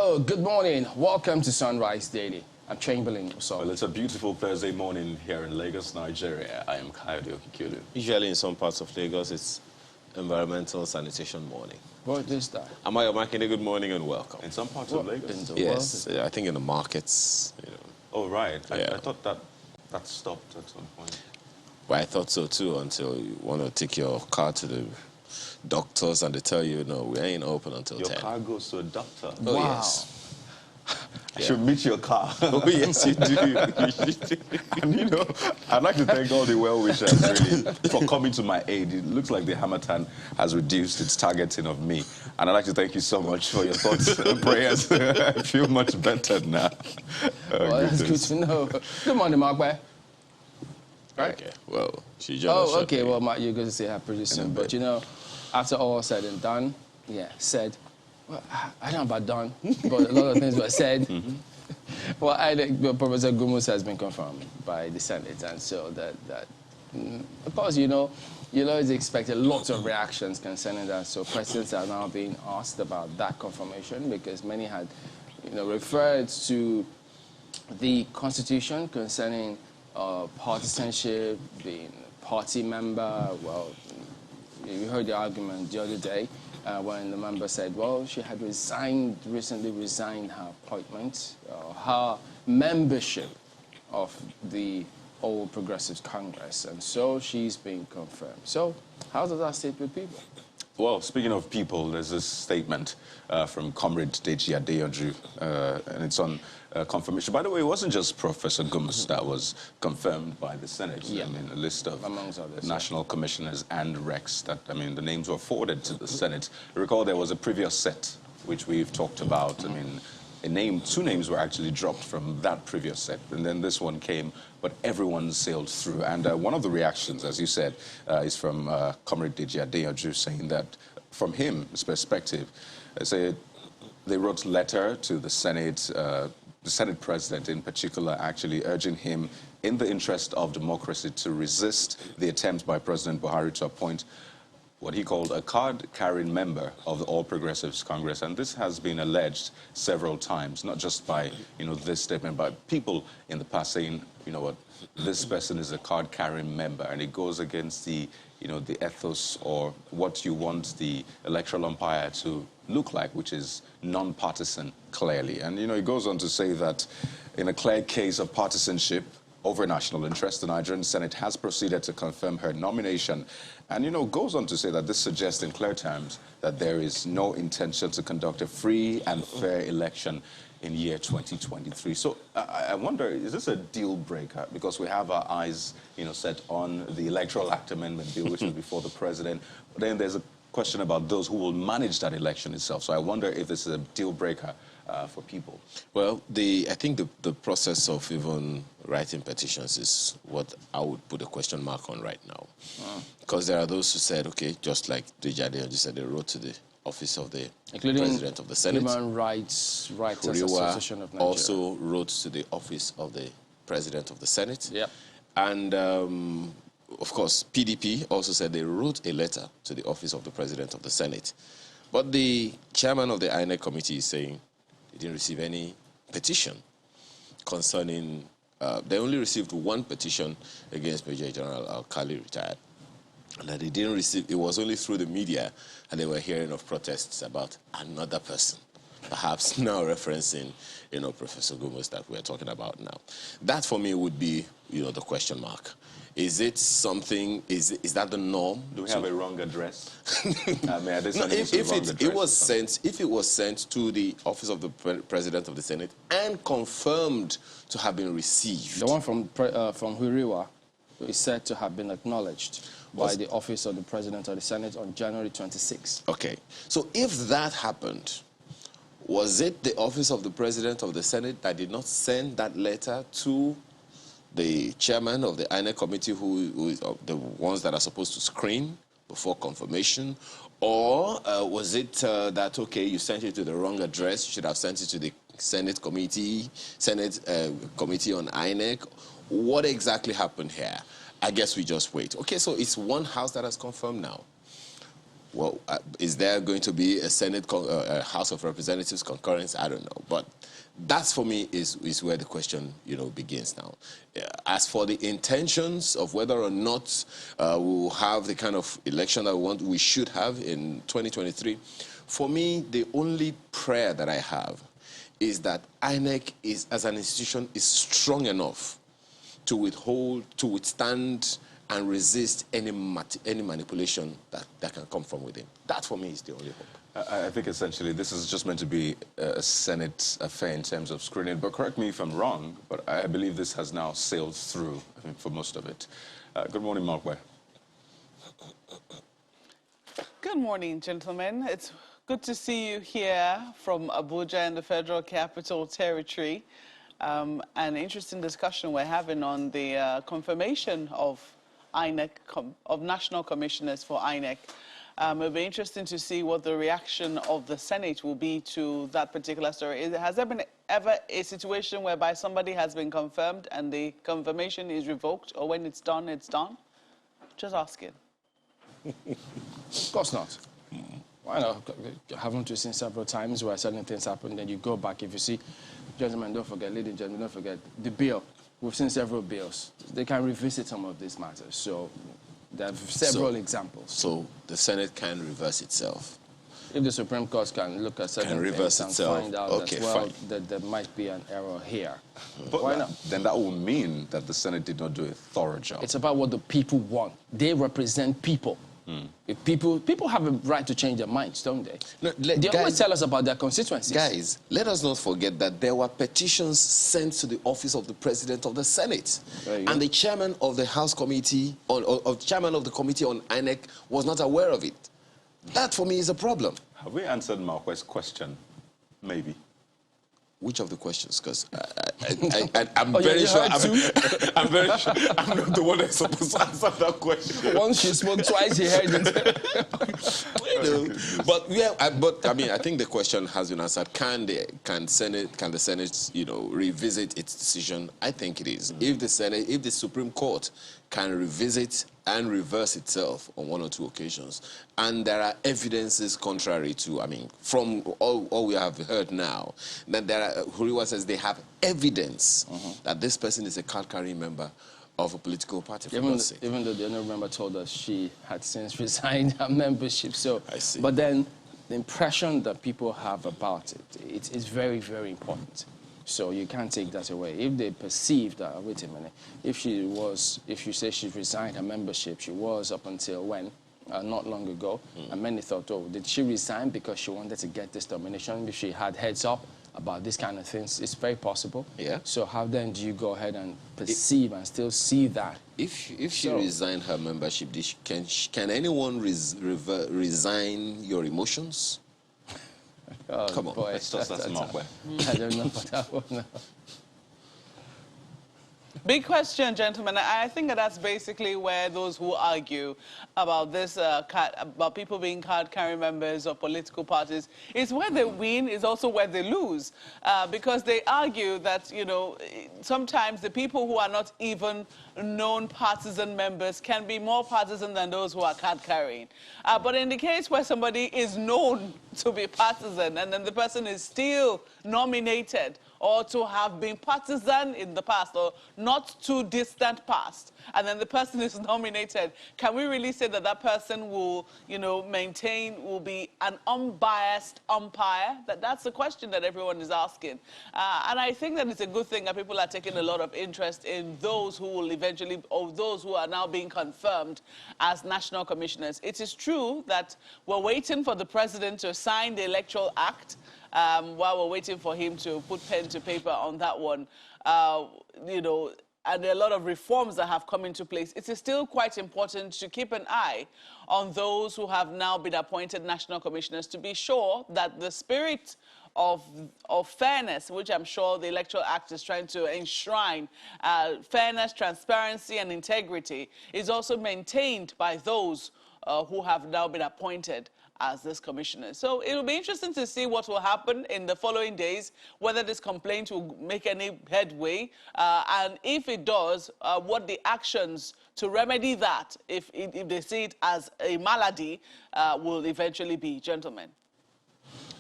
Hello, good morning. Welcome to Sunrise Daily. I'm Chamberlain. Well, it's a beautiful Thursday morning here in Lagos, Nigeria. I am Kayode Okikulu. Usually in some parts of Lagos, it's environmental sanitation morning. What is that? Amaya Makinde, good morning and welcome. In some parts of Lagos? Yes, I think in the markets, you know. Oh, right. Yeah. I thought that stopped at some point. Well, I thought so too until you want to take your car to the doctors and they tell you, no, we ain't open until 10. Your car goes to a doctor? Oh, Wow. yes. I should meet your car. Oh, yes, you do. And, you know, I'd like to thank all the well-wishers, really, for coming to my aid. It looks like the Hamatan has reduced its targeting of me. And I'd like to thank you so much for your thoughts and prayers. I feel much better now. Well, that's good to know. Good morning, Mark. Right? Okay, well, she just Oh, okay. Well, Mark, you're going to say happy pretty soon. But, you know, after all said and done, well, I don't know about done, but a lot of things were said. Well, I think Professor Gumus has been confirmed by the Senate, and so that of course, you know, you'll always expect lots of reactions concerning that. So questions are now being asked about that confirmation because many had, you know, referred to the Constitution concerning partisanship, being a party member. Well, you heard the argument the other day. When the member said, well, she had recently resigned her appointment, her membership of the All Progressives Congress, and so she's being confirmed. So how does that sit with people? Well, speaking of people, there's this statement from Comrade Deji Adeyanju, and it's on confirmation. By the way, it wasn't just Professor Gumus that was confirmed by the Senate. Yeah. I mean, a list of Amongst others, national commissioners and recs that, I mean, the names were forwarded to the Senate. I recall there was a previous set, which we've talked about. I mean, two names were actually dropped from that previous set, and then this one came, but everyone sailed through. And one of the reactions, as you said, is from Comrade Deji Adeyanju saying that, from his perspective, they wrote a letter to the Senate president in particular, actually urging him, in the interest of democracy, to resist the attempt by President Buhari to appoint what he called a card-carrying member of the All Progressives Congress. And this has been alleged several times, not just by, you know, this statement, but people in the past saying, you know what, this person is a card-carrying member, and it goes against the, you know, the ethos or what you want the electoral umpire to look like, which is non-partisan, clearly. And, you know, it goes on to say that in a clear case of partisanship over national interest, the Nigerian Senate has proceeded to confirm her nomination. And, you know, goes on to say that this suggests in clear terms that there is no intention to conduct a free and fair election in year 2023. So I wonder, is this a deal breaker? Because we have our eyes, you know, set on the Electoral Act Amendment Bill, which is before the president. But then there's a question about those who will manage that election itself. So I wonder if this is a deal breaker for people. Well, I think the process of even writing petitions is what I would put a question mark on right now. Because there are those who said, okay, just like Deji Adeyanju said, they wrote to the office of the President of the Senate. Human Rights Writers Kuriwa Association of Nigeria also wrote to the office of the President of the Senate. Yep. And, of course, PDP also said they wrote a letter to the office of the President of the Senate. But the chairman of the INEC committee is saying they didn't receive any petition concerning... they only received one petition against Major General Alkali, retired. And that they didn't receive, it was only through the media, and they were hearing of protests about another person, perhaps now referencing, you know, Professor Gumus that we're talking about now. That for me would be, you know, the question mark. Is it something, is that the norm? Do we have a wrong address? If it was sent to the office of the President of the Senate and confirmed to have been received. The one from Huriwa is said to have been acknowledged by the office of the President of the Senate on January 26. Okay. So if that happened, was it the office of the President of the Senate that did not send that letter to the chairman of the INEC committee, who is the ones that are supposed to screen before confirmation? Or was it that, okay, you sent it to the wrong address, you should have sent it to the Senate committee on INEC? What exactly happened here? I guess we just wait. Okay, so it's one house that has confirmed now. Well, is there going to be a House of Representatives concurrence? I don't know. But that's, for me, is where the question, begins now. As for the intentions of whether or not we will have the kind of election that we should have in 2023, for me, the only prayer that I have is that INEC as an institution is strong enough to withstand and resist any manipulation that can come from within. That, for me, is the only hope. I think essentially this is just meant to be a Senate affair in terms of screening. But correct me if I'm wrong, but I believe this has now sailed through, for most of it. Good morning, Mark. Good morning, gentlemen. It's good to see you here from Abuja in the Federal Capital Territory. An interesting discussion we're having on the confirmation of INEC, of national commissioners for INEC. It'll be interesting to see what the reaction of the Senate will be to that particular story. Has there been ever a situation whereby somebody has been confirmed and the confirmation is revoked, or when it's done, it's done? Just asking. Of course not. Why not? Haven't we seen several times where certain things happen, then you go back. If you see, gentlemen, don't forget, ladies and gentlemen, don't forget, the bill. We've seen several bills. They can revisit some of these matters. So there are several examples. So the Senate can reverse itself. If the Supreme Court can look at certain things and find out that, well, that there might be an error here. But why not? Then that will mean that the Senate did not do a thorough job. It's about what the people want. They represent people. If people have a right to change their minds, don't they? No, they always tell us about their constituencies. Guys, let us not forget that there were petitions sent to the office of the President of the Senate. And the chairman of the House Committee, or chairman of the Committee on INEC, was not aware of it. That, for me, is a problem. Have we answered Marquez's question? Maybe. Which of the questions? Because I'm very sure I'm very sure I'm not the one that's supposed to answer that question. Once you spoke, twice he heard it. But I think the question has been answered. Can the Senate, revisit its decision? I think it is. If the Supreme Court can revisit and reverse itself on one or two occasions, and there are evidences contrary to, from all we have heard now, that Huriwa says they have evidence that this person is a card-carrying member of a political party. Even though the honourable member told us she had since resigned her membership. So, I see. But then the impression that people have about it is very, very important. So you can't take that away. If they perceive that, wait a minute, if you say she resigned her membership, she was up until when? Not long ago. And many thought, oh, did she resign because she wanted to get this nomination? If she had heads up about this kind of things, it's very possible. Yeah. So how then do you go ahead and perceive and still see that? If she resigned her membership, can anyone resign your emotions? Oh, come on, boy, let's toss that to Mark. I don't know about that one. No. Big question, gentlemen. I think that's basically where those who argue about this, about people being card-carrying members of political parties, is where they win is also where they lose. Because they argue that, sometimes the people who are not even known partisan members can be more partisan than those who are card-carrying. But in the case where somebody is known to be partisan and then the person is still nominated or to have been partisan in the past or not too distant past, and then the person is nominated, can we really say that that person will, will be an unbiased umpire? That's the question that everyone is asking. And I think that it's a good thing that people are taking a lot of interest in those who will eventually, or those who are now being confirmed as national commissioners. It is true that we're waiting for the president to sign the Electoral Act, while we're waiting for him to put pen to paper on that one, and there are a lot of reforms that have come into place. It is still quite important to keep an eye on those who have now been appointed national commissioners to be sure that the spirit of fairness, which I'm sure the Electoral Act is trying to enshrine, fairness, transparency, and integrity, is also maintained by those who have now been appointed as this commissioner. So it will be interesting to see what will happen in the following days, whether this complaint will make any headway, and if it does, what the actions to remedy that, if they see it as a malady, will eventually be. Gentlemen.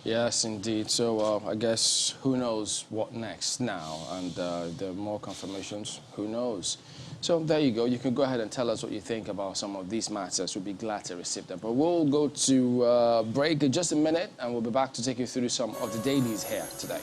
Yes, indeed. So I guess who knows what next now, and there are more confirmations. Who knows? So there you go. You can go ahead and tell us what you think about some of these matters. We'll be glad to receive them. But we'll go to break in just a minute, and we'll be back to take you through some of the dailies here today.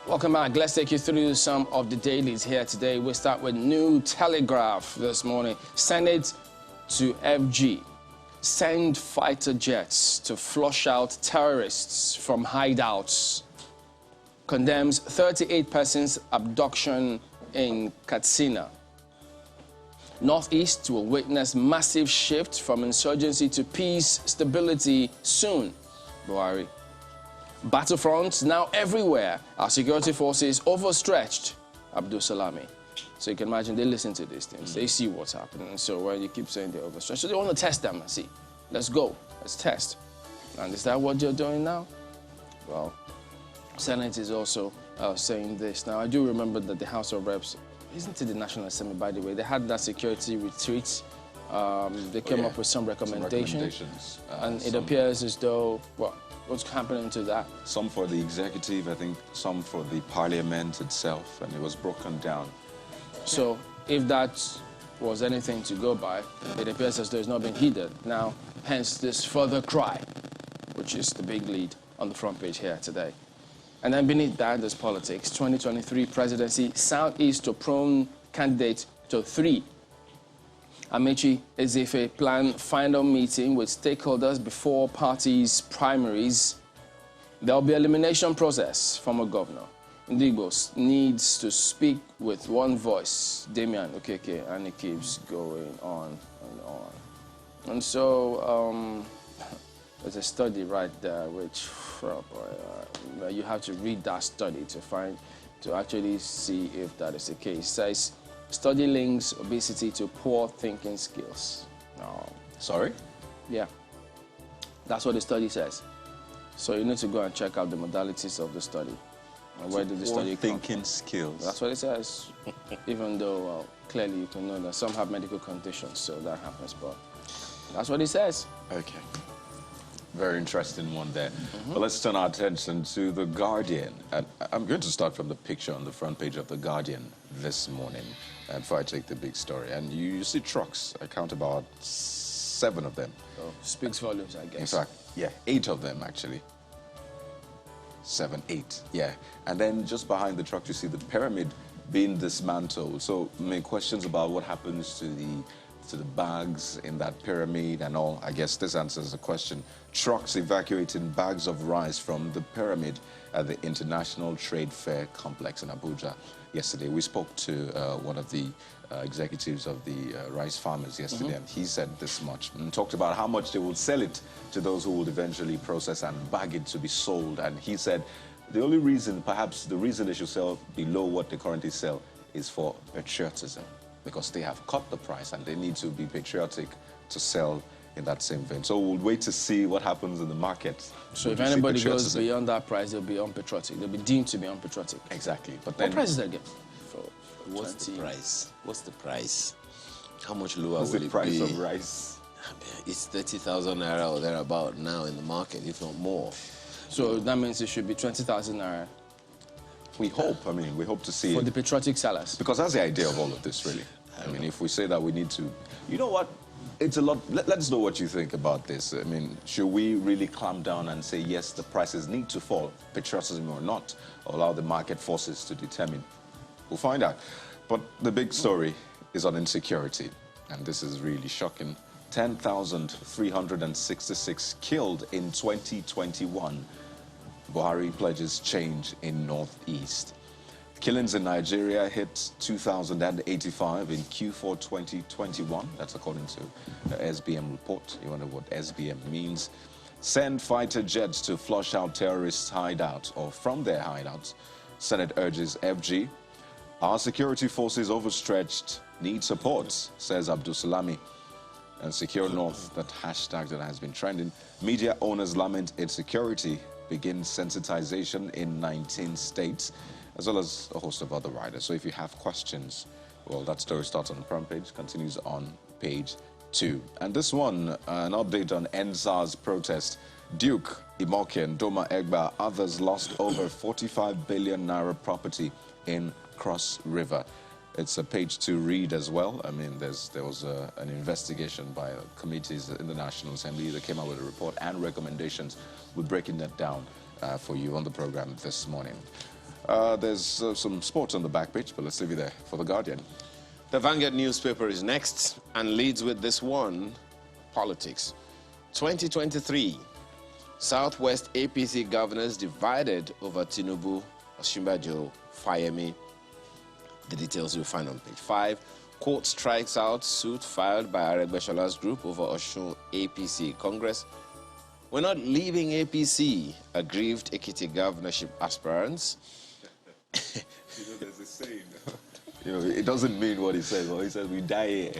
Welcome back. Let's take you through some of the dailies here today. We'll start with New Telegraph this morning. Senate to FG. Send fighter jets to flush out terrorists from hideouts. Condemns 38 persons abduction in Katsina. Northeast will witness massive shift from insurgency to peace, stability soon. Buhari. Battlefronts now everywhere. Our security forces overstretched. Abdul Salami. So you can imagine they listen to these things. They see what's happening. So when you keep saying they're overstretched, so they want to test them and see. Let's go. Let's test. And is that what you're doing now? Well, Senate is also saying this. Now, I do remember that the House of Reps, isn't it the National Assembly, by the way, they had that security retreat. They came up with some recommendations. And it appears as though, what's happening to that? Some for the executive, I think, some for the parliament itself, and it was broken down. So if that was anything to go by, it appears as though it's not been heeded. Now, hence this further cry, which is the big lead on the front page here today. And then beneath that, there's politics. 2023 presidency, Southeast to prone candidate to 3. Amechi Ezefe plan final meeting with stakeholders before parties' primaries. There will be elimination process, former governor. Ndigbo needs to speak with one voice. Damian Okeke, and it keeps going on and on. And so there's a study right there which you have to read that study to actually see if that is the case. It says, study links obesity to poor thinking skills. Sorry? Yeah. That's what the study says. So you need to go and check out the modalities of the study. And where did the study come from? Thinking skills. That's what it says. Even though, clearly you can know that some have medical conditions, so that happens, but that's what it says. Okay. Very interesting one there. But let's turn our attention to The Guardian. And I'm going to start from the picture on the front page of The Guardian this morning, and before I take the big story. And you see trucks. I count about 7 of them. Oh, speaks volumes, I guess. In fact, yeah, 8 of them, actually. 7, 8, yeah. And then just behind the truck, you see the pyramid being dismantled. So, questions about what happens to the bags in that pyramid and all. I guess this answers the question. Trucks evacuating bags of rice from the pyramid at the International Trade Fair Complex in Abuja yesterday. We spoke to one of the executives of the rice farmers yesterday, and he said this much, and talked about how much they will sell it to those who will eventually process and bag it to be sold. And he said the only reason, perhaps the reason they should sell below what they currently sell, is for patriotism, because they have cut the price and they need to be patriotic to sell in that same vein. So we'll wait to see what happens in the market. So if anybody goes beyond that price, they'll be unpatriotic. They'll be deemed to be unpatriotic. Exactly. But then, what price is that again? What's the price? What's the price? How much lower what's will the it price be? of rice? It's 30,000 naira or thereabout now in the market, if not more. So that means it should be 20,000 naira. We hope. I mean, we hope to see for it. the patriotic sellers. Because that's the idea of all of this, really. I mean, if we say that we need to, you know what? It's a lot. Let us know what you think about this. I mean, should we really clamp down and say, yes, the prices need to fall, patriotism or not, or allow the market forces to determine? We'll find out. But the big story is on insecurity, and this is really shocking. 10,366 killed in 2021. Buhari pledges change in Northeast. Killings in Nigeria hit 2,085 in Q4 2021. That's according to the SBM report. You wonder what SBM means. Send fighter jets to flush out terrorists' hideouts or from their hideouts. Senate urges FG. Our security forces overstretched, need support, says Abdul Salami. And Secure North, that hashtag that has been trending. Media owners lament insecurity, begins sensitization in 19 states, as well as a host of other writers. So if you have questions, well, that story starts on the front page, continues on page 2. And this one, an update on NSAS protest. Duke, Imoke, and Doma Egba, others lost over 45 billion naira property in Cross River. It's a page 2 read as well. I mean, there was an investigation by committees in the National Assembly that came out with a report and recommendations. We're breaking that down for you on the program this morning. There's some sports on the back page, but let's leave you there for The Guardian. The Vanguard newspaper is next and leads with this one, politics. 2023, Southwest APC governors divided over Tinubu, Osinbajo, Fayemi. The details you'll find on page 5. Court strikes out suit filed by Aregbesol's group over Osun APC Congress. We're not leaving APC, aggrieved Ekiti governorship aspirants. There's a saying. It doesn't mean what he says. Well, he says we die here.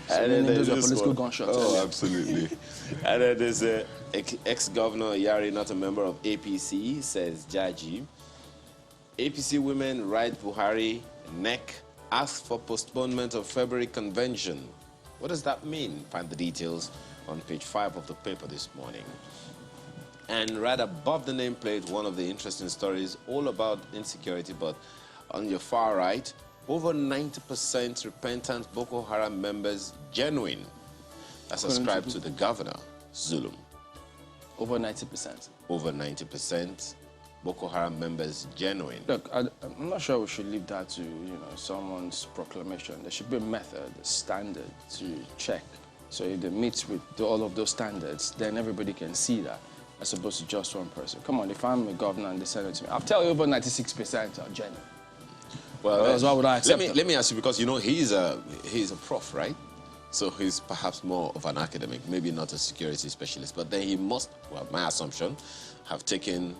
And then those are political gunshots. Oh, absolutely. And then there's ex-governor Yari, not a member of APC, says Jaji. APC women write Buhari neck, ask for postponement of February convention. What does that mean? Find the details on page 5 of the paper this morning. And right above the nameplate, one of the interesting stories all about insecurity, but on your far right, over 90% repentant Boko Haram members genuine. That's ascribed to the governor, Zulum. Over 90%. Over 90%. Boko Haram members genuine. Look, I'm not sure we should leave that to someone's proclamation. There should be a method, a standard to check. So if they meet with all of those standards, then everybody can see that, as opposed to just one person. Come on, if I'm a governor and they send it to me, I'll tell you over 96% are genuine. Well, why would I accept let me ask you, because he's a prof, right? So he's perhaps more of an academic, maybe not a security specialist, but then he must, well, my assumption, have taken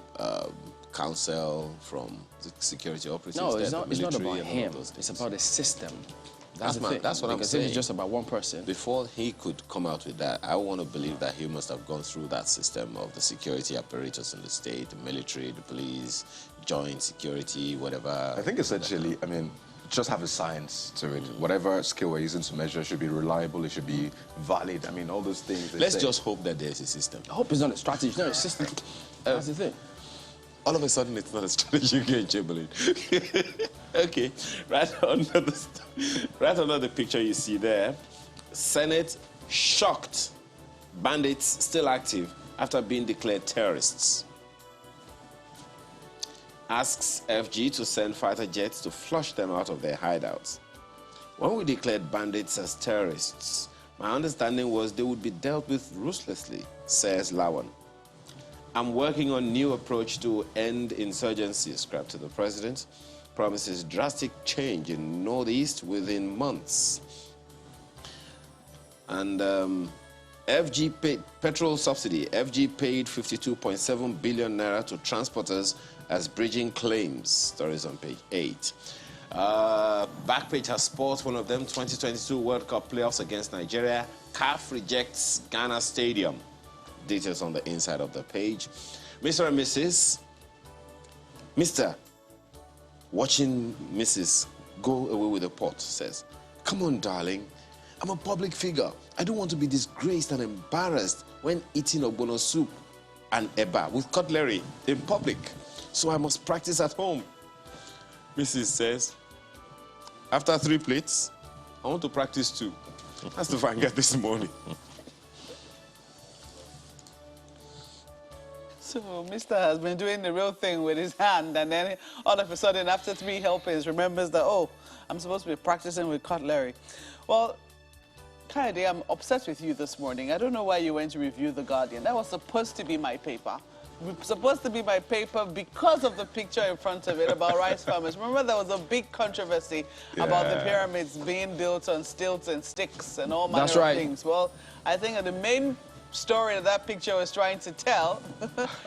counsel from the security operatives. No, it's not about him. It's about the system. That's what I'm saying. Because if it's just about one person. Before he could come out with that, I want to believe that he must have gone through that system of the security apparatus in the state, the military, the police, joint security, whatever. I think essentially, just have a science to it. Whatever skill we're using to measure should be reliable, it should be valid. All those things. Let's just hope that there's a system. I hope it's not a strategy, it's not a system. That's the thing. All of a sudden, it's not a strategy again, Chamberlain. Okay, right under the picture you see there, Senate shocked. Bandits still active after being declared terrorists. Asks FG to send fighter jets to flush them out of their hideouts. When we declared bandits as terrorists, my understanding was they would be dealt with ruthlessly, says Lawan. I'm working on new approach to end insurgency, ascribed to the president. Promises drastic change in Northeast within months. And FG paid petrol subsidy. FG paid 52.7 billion naira to transporters as bridging claims. Stories on page 8. Backpage has sports, one of them, 2022 World Cup playoffs against Nigeria. CAF rejects Ghana Stadium. Details on the inside of the page. Mr. and Mrs. Mr. Watching Mrs. go away with the pot says, come on, darling. I'm a public figure. I don't want to be disgraced and embarrassed when eating ogbono soup and eba with cutlery in public. So I must practice at home. Mrs. says, after 3 plates, I want to practice too. That's the Vanguard this morning. So Mr. has been doing the real thing with his hand, and then all of a sudden, after 3 helpings, remembers that, oh, I'm supposed to be practicing with cutlery. Well, Kayode, I'm upset with you this morning. I don't know why you went to review The Guardian. That was supposed to be my paper. Supposed to be my paper because of the picture in front of it about rice farmers. Remember, there was a big controversy about the pyramids being built on stilts and sticks and all manner of things. Well, I think that the main story that picture was trying to tell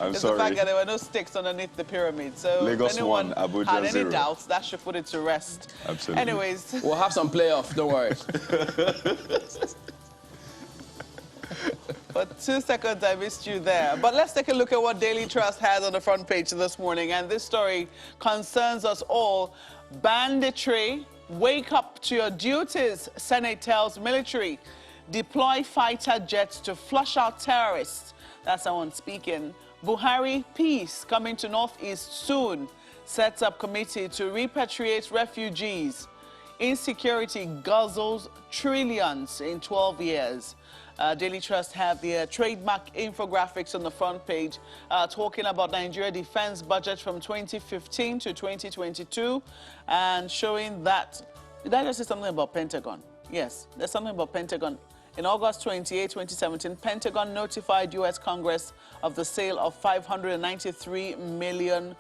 is the fact that there were no sticks underneath the pyramid. So Lagos if anyone 1, Abuja had any 0. doubts, that should put it to rest. Absolutely. Anyways. We'll have some playoff, don't worry. For 2 seconds, I missed you there. But let's take a look at what Daily Trust has on the front page this morning. And this story concerns us all. Banditry, wake up to your duties, Senate tells military. Deploy fighter jets to flush out terrorists. That's someone speaking. Buhari, peace coming to Northeast soon. Sets up committee to repatriate refugees. Insecurity guzzles trillions in 12 years. Daily Trust have the trademark infographics on the front page talking about Nigeria defense budget from 2015 to 2022 and showing that, did I just say something about Pentagon? Yes, there's something about Pentagon. In August 28, 2017, Pentagon notified U.S. Congress of the sale of $593 million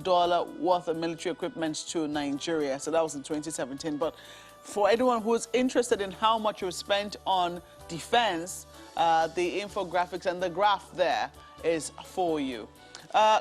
worth of military equipment to Nigeria. So that was in 2017. But for anyone who's interested in how much was spent on defense, the infographics and the graph there is for you.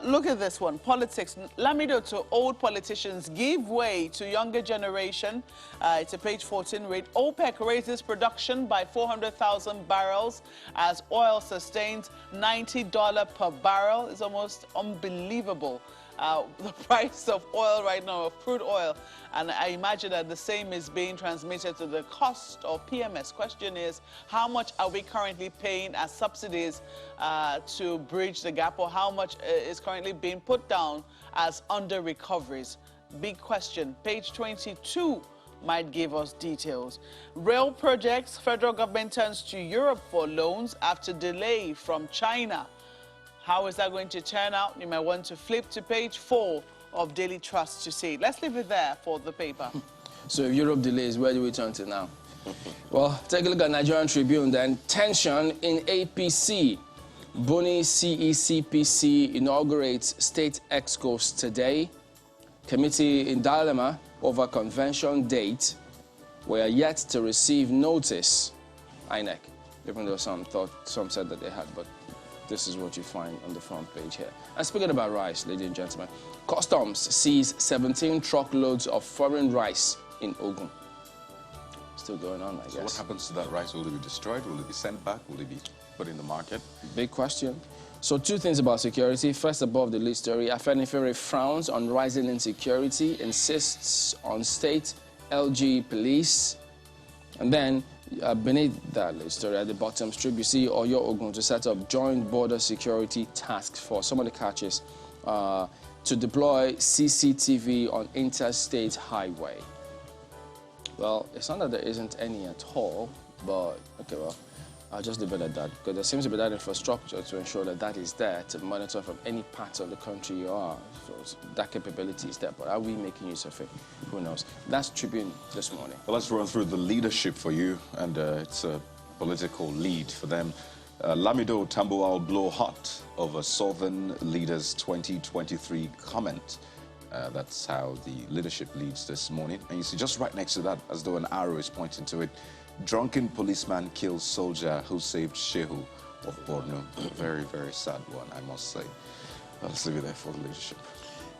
Look at this one, politics. Lamido to old politicians give way to younger generation. It's a page 14 read. OPEC raises production by 400,000 barrels as oil sustains $90 per barrel. It's almost unbelievable. The price of oil right now, of crude oil, and I imagine that the same is being transmitted to the cost of PMS. Question is, how much are we currently paying as subsidies to bridge the gap, or how much is currently being put down as under recoveries? Big question. Page 22 might give us details. Rail projects, federal government turns to Europe for loans after delay from China. How is that going to turn out? You might want to flip to page 4 of Daily Trust to see it. Let's leave it there for the paper. So if Europe delays, where do we turn to now? Well, take a look at Nigerian Tribune then. Tension in APC. Buni CECPC inaugurates state excos today. Committee in dilemma over convention date. We are yet to receive notice. INEC, even though some said that they had, but this is what you find on the front page here. And speaking about rice, ladies and gentlemen, Customs sees 17 truckloads of foreign rice in Ogun. Still going on, I guess. So what happens to that rice? Will it be destroyed? Will it be sent back? Will it be put in the market? Big question. So 2 things about security. First, above the lead story, Afenifere frowns on rising insecurity, insists on state LG police. And then beneath that lead story at the bottom strip, you see Oyo Ogun to set up joint border security task force. Some of the catches to deploy CCTV on interstate highway. Well, it's not that there isn't any at all, but okay, well, I'll just leave it at that, because there seems to be that infrastructure to ensure that that is there to monitor from any part of the country you are. So that capability is there, but are we making use of it? Who knows? That's Tribune this morning. Well, let's run through the leadership for you, and it's a political lead for them. Lamido Tambuwal blow hot over Southern Leaders 2023 comment. That's how the leadership leads this morning. And you see just right next to that, as though an arrow is pointing to it, drunken policeman kills soldier who saved Shehu of Borno. A very, very sad one, I must say. Let's leave it there for the leadership.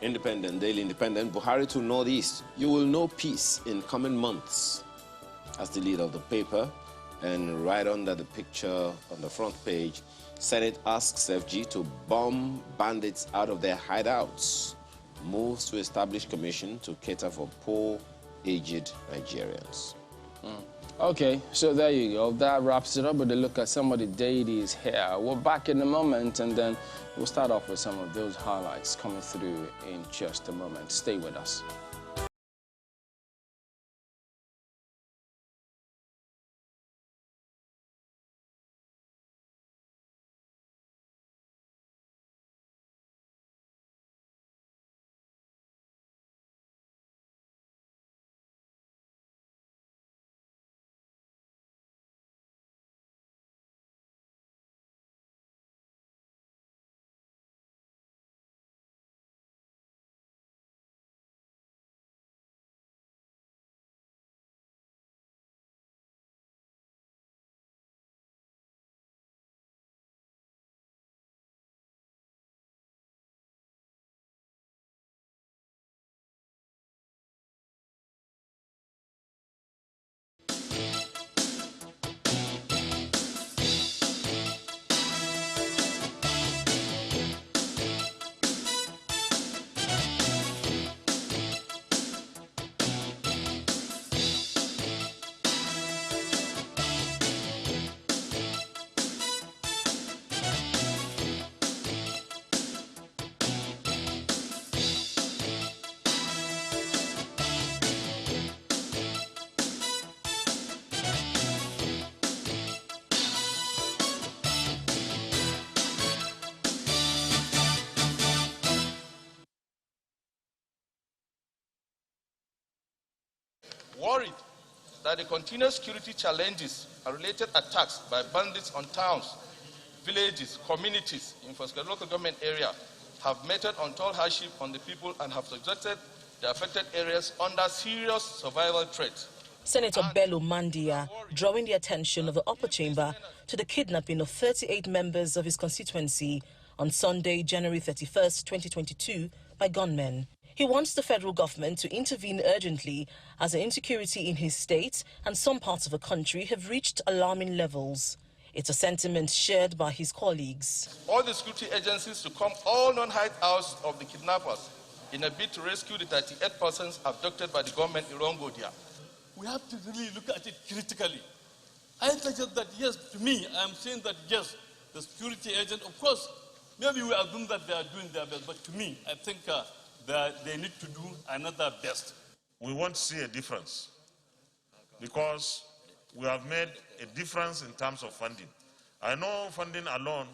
Independent, Daily Independent, Buhari to Northeast. You will know peace in coming months. That's the lead of the paper. And right under the picture on the front page, Senate asks FG to bomb bandits out of their hideouts. Moves to establish commission to cater for poor, aged Nigerians. Okay, so there you go. That wraps it up with a look at some of the deities here. We're back in a moment, and then we'll start off with some of those highlights coming through in just a moment. Stay with us. Worried that the continued security challenges and related attacks by bandits on towns, villages, communities in Foskari local government area have meted untold hardship on the people and have subjected the affected areas under serious survival threat. Senator Bello Mandia drawing the attention of the upper chamber to the kidnapping of 38 members of his constituency on Sunday, January 31st, 2022 by gunmen. He wants the federal government to intervene urgently as the insecurity in his state and some parts of the country have reached alarming levels. It's a sentiment shared by his colleagues. All the security agencies to come all non-hideouts of the kidnappers in a bid to rescue the 38 persons abducted by the government in Rongodia. We have to really look at it critically. I suggest that, yes, to me, I'm saying that, yes, the security agent, of course, maybe we assume that they are doing their best, but to me, I think that they need to do another best. We want to see a difference because we have made a difference in terms of funding. I know funding alone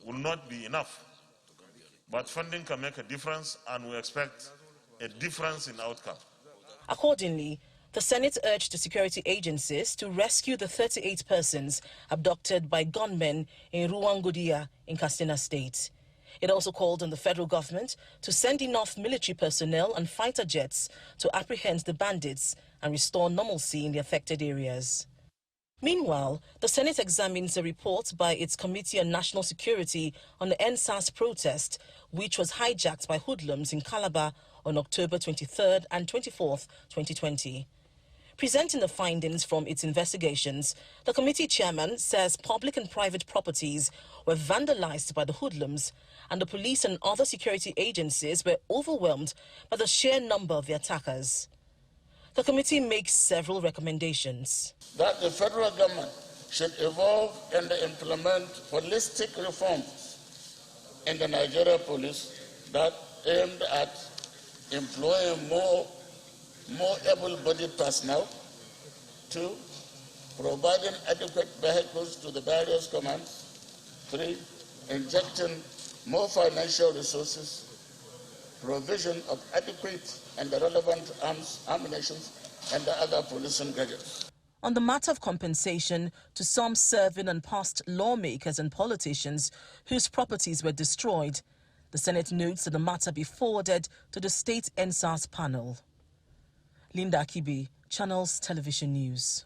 will not be enough, but funding can make a difference, and we expect a difference in outcome. Accordingly, the Senate urged the security agencies to rescue the 38 persons abducted by gunmen in Ruwangodia in Katsina State. It also called on the federal government to send enough military personnel and fighter jets to apprehend the bandits and restore normalcy in the affected areas. Meanwhile, the Senate examines a report by its Committee on National Security on the NSAS protest, which was hijacked by hoodlums in Calabar on October 23rd and 24th, 2020. Presenting the findings from its investigations, the committee chairman says public and private properties were vandalized by the hoodlums, and the police and other security agencies were overwhelmed by the sheer number of the attackers. The committee makes several recommendations. That the federal government should evolve and implement holistic reforms in the Nigeria police that aimed at employing more able-bodied personnel, 2, providing adequate vehicles to the various commands, 3, injecting more financial resources, provision of adequate and relevant arms, ammunition, and the other policing gadgets. On the matter of compensation to some serving and past lawmakers and politicians whose properties were destroyed, the Senate notes that the matter be forwarded to the State NSAS panel. Linda Akibi, Channels Television News.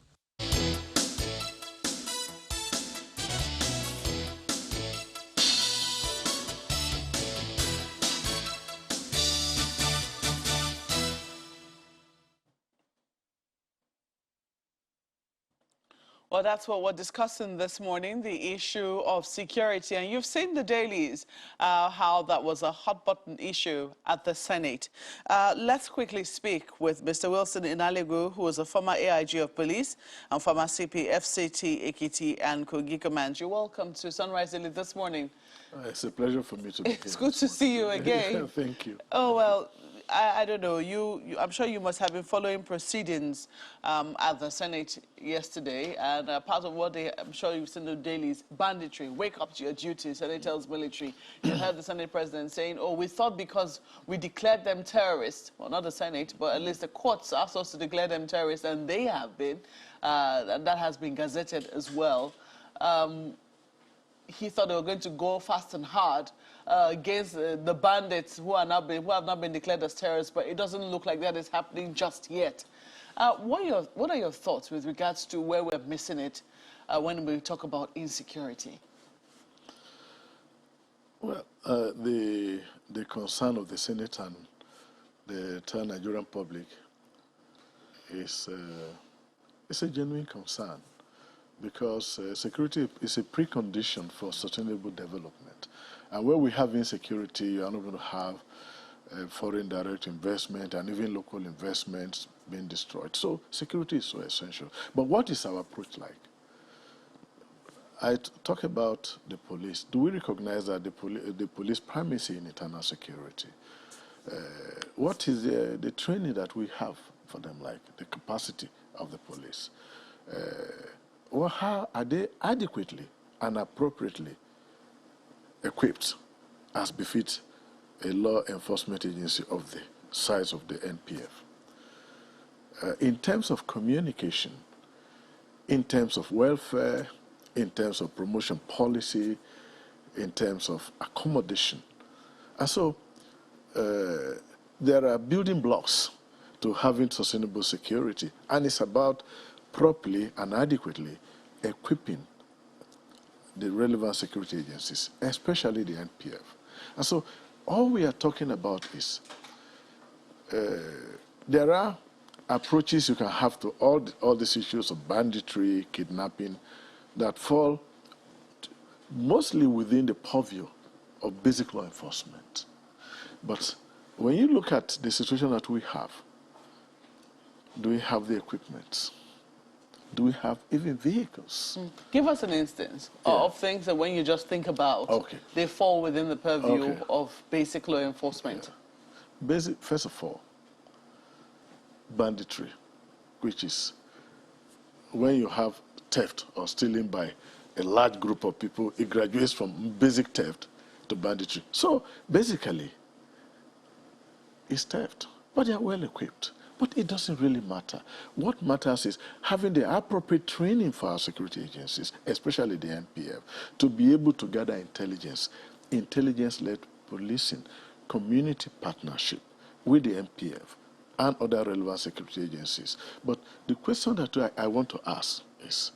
Well, that's what we're discussing this morning, the issue of security. And you've seen the dailies, how that was a hot-button issue at the Senate. Let's quickly speak with Mr. Wilson Inaligu, who is a former AIG of Police and former CP, FCT, Ekiti, and Kogi Command. You're welcome to Sunrise Daily this morning. It's a pleasure for me to be here. It's good to see you again. Thank you. Oh, well, I don't know. I'm sure you must have been following proceedings at the Senate yesterday. And part of what I'm sure you've seen the dailies, banditry, wake up to your duty, Senate tells military. You heard the Senate president saying, oh, we thought because we declared them terrorists, well, not the Senate, but at least the courts asked us to declare them terrorists, and they have been. And that has been gazetted as well. He thought they were going to go fast and hard against the bandits who have not been declared as terrorists, but it doesn't look like that is happening just yet. What are your thoughts with regards to where we're missing it when we talk about insecurity? Well, the concern of the Senate and the entire Nigerian public is a genuine concern, because security is a precondition for sustainable development. And where we have insecurity, you are not going to have foreign direct investment and even local investments being destroyed. So security is so essential. But what is our approach like? I talk about the police. Do we recognize that the police primacy in internal security? What is the training that we have for them, like the capacity of the police? Or how are they adequately and appropriately equipped as befits a law enforcement agency of the size of the NPF? In terms of communication, in terms of welfare, in terms of promotion policy, in terms of accommodation. And so there are building blocks to having sustainable security, and it's about properly and adequately equipping the relevant security agencies, especially the NPF. And so all we are talking about is there are approaches you can have to all these issues of banditry, kidnapping, that fall mostly within the purview of basic law enforcement. But when you look at the situation that we have, do we have the equipment? Do we have even vehicles? Give us an instance of things that when you just think about, they fall within the purview of basic law enforcement. First of all, banditry, which is when you have theft or stealing by a large group of people, it graduates from basic theft to banditry. So basically, it's theft, but they are well equipped. But it doesn't really matter. What matters is having the appropriate training for our security agencies, especially the NPF, to be able to gather intelligence, intelligence-led policing, community partnership with the NPF and other relevant security agencies. But the question that I want to ask is,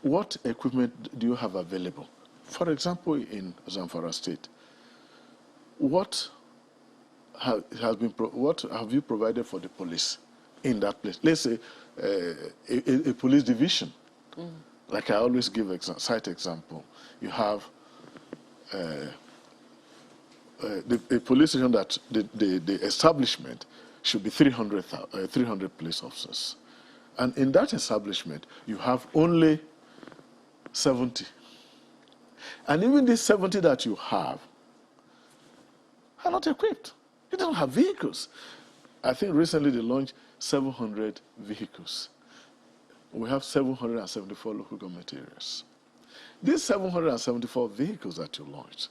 what equipment do you have available? For example, in Zamfara State, what have you provided for the police in that place? Let's say a police division. Like I always give cite example. You have a police station that the establishment should be 300 police officers. And in that establishment, you have only 70. And even these 70 that you have are not equipped. You don't have vehicles. I think recently they launched 700 vehicles. We have 774 local government areas. These 774 vehicles that you launched,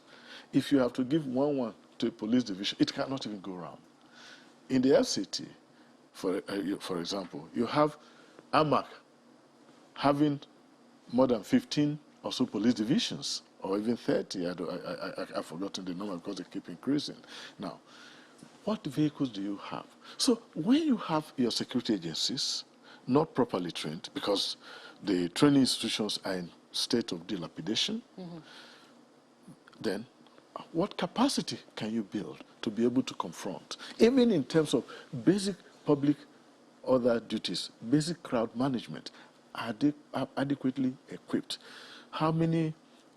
if you have to give one to a police division, it cannot even go around. In the FCT, for example, you have AMAC having more than 15 or so police divisions, or even 30. I've forgotten the number because they keep increasing. Now, what vehicles do you have? So when you have your security agencies not properly trained, because the training institutions are in state of dilapidation, then what capacity can you build to be able to confront, even in terms of basic public other duties, basic crowd management, are they adequately equipped? How many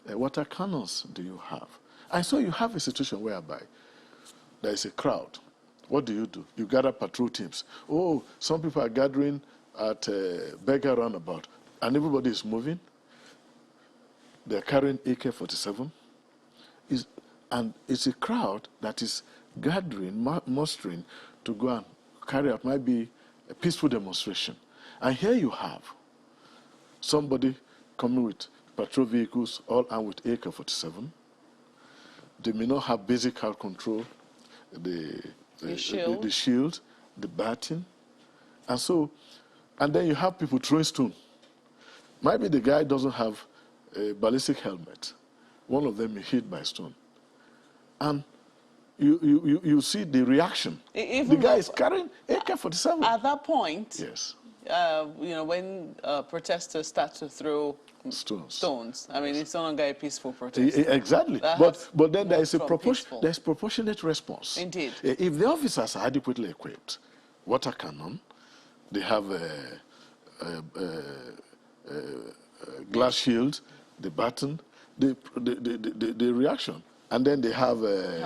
water cannons do you have? And so you have a situation whereby there is a crowd. What do? You gather patrol teams. Oh, some people are gathering at Beggar Roundabout, and everybody is moving. They're carrying AK-47. And it's a crowd that is gathering, mustering to go and carry out, might be a peaceful demonstration. And here you have somebody coming with patrol vehicles, all armed with AK-47. They may not have basic health control, the shield, the baton. And then you have people throwing stone. Maybe the guy doesn't have a ballistic helmet. One of them is hit by stone. And you see the reaction. The guy is carrying AK-47. At that point, yes, when protesters start to throw stones. I mean, it's no longer a peaceful protest. Exactly. But then there is there's proportionate response. Indeed. If the officers are adequately equipped, water cannon, they have a glass shield, the baton, the reaction, and then they have a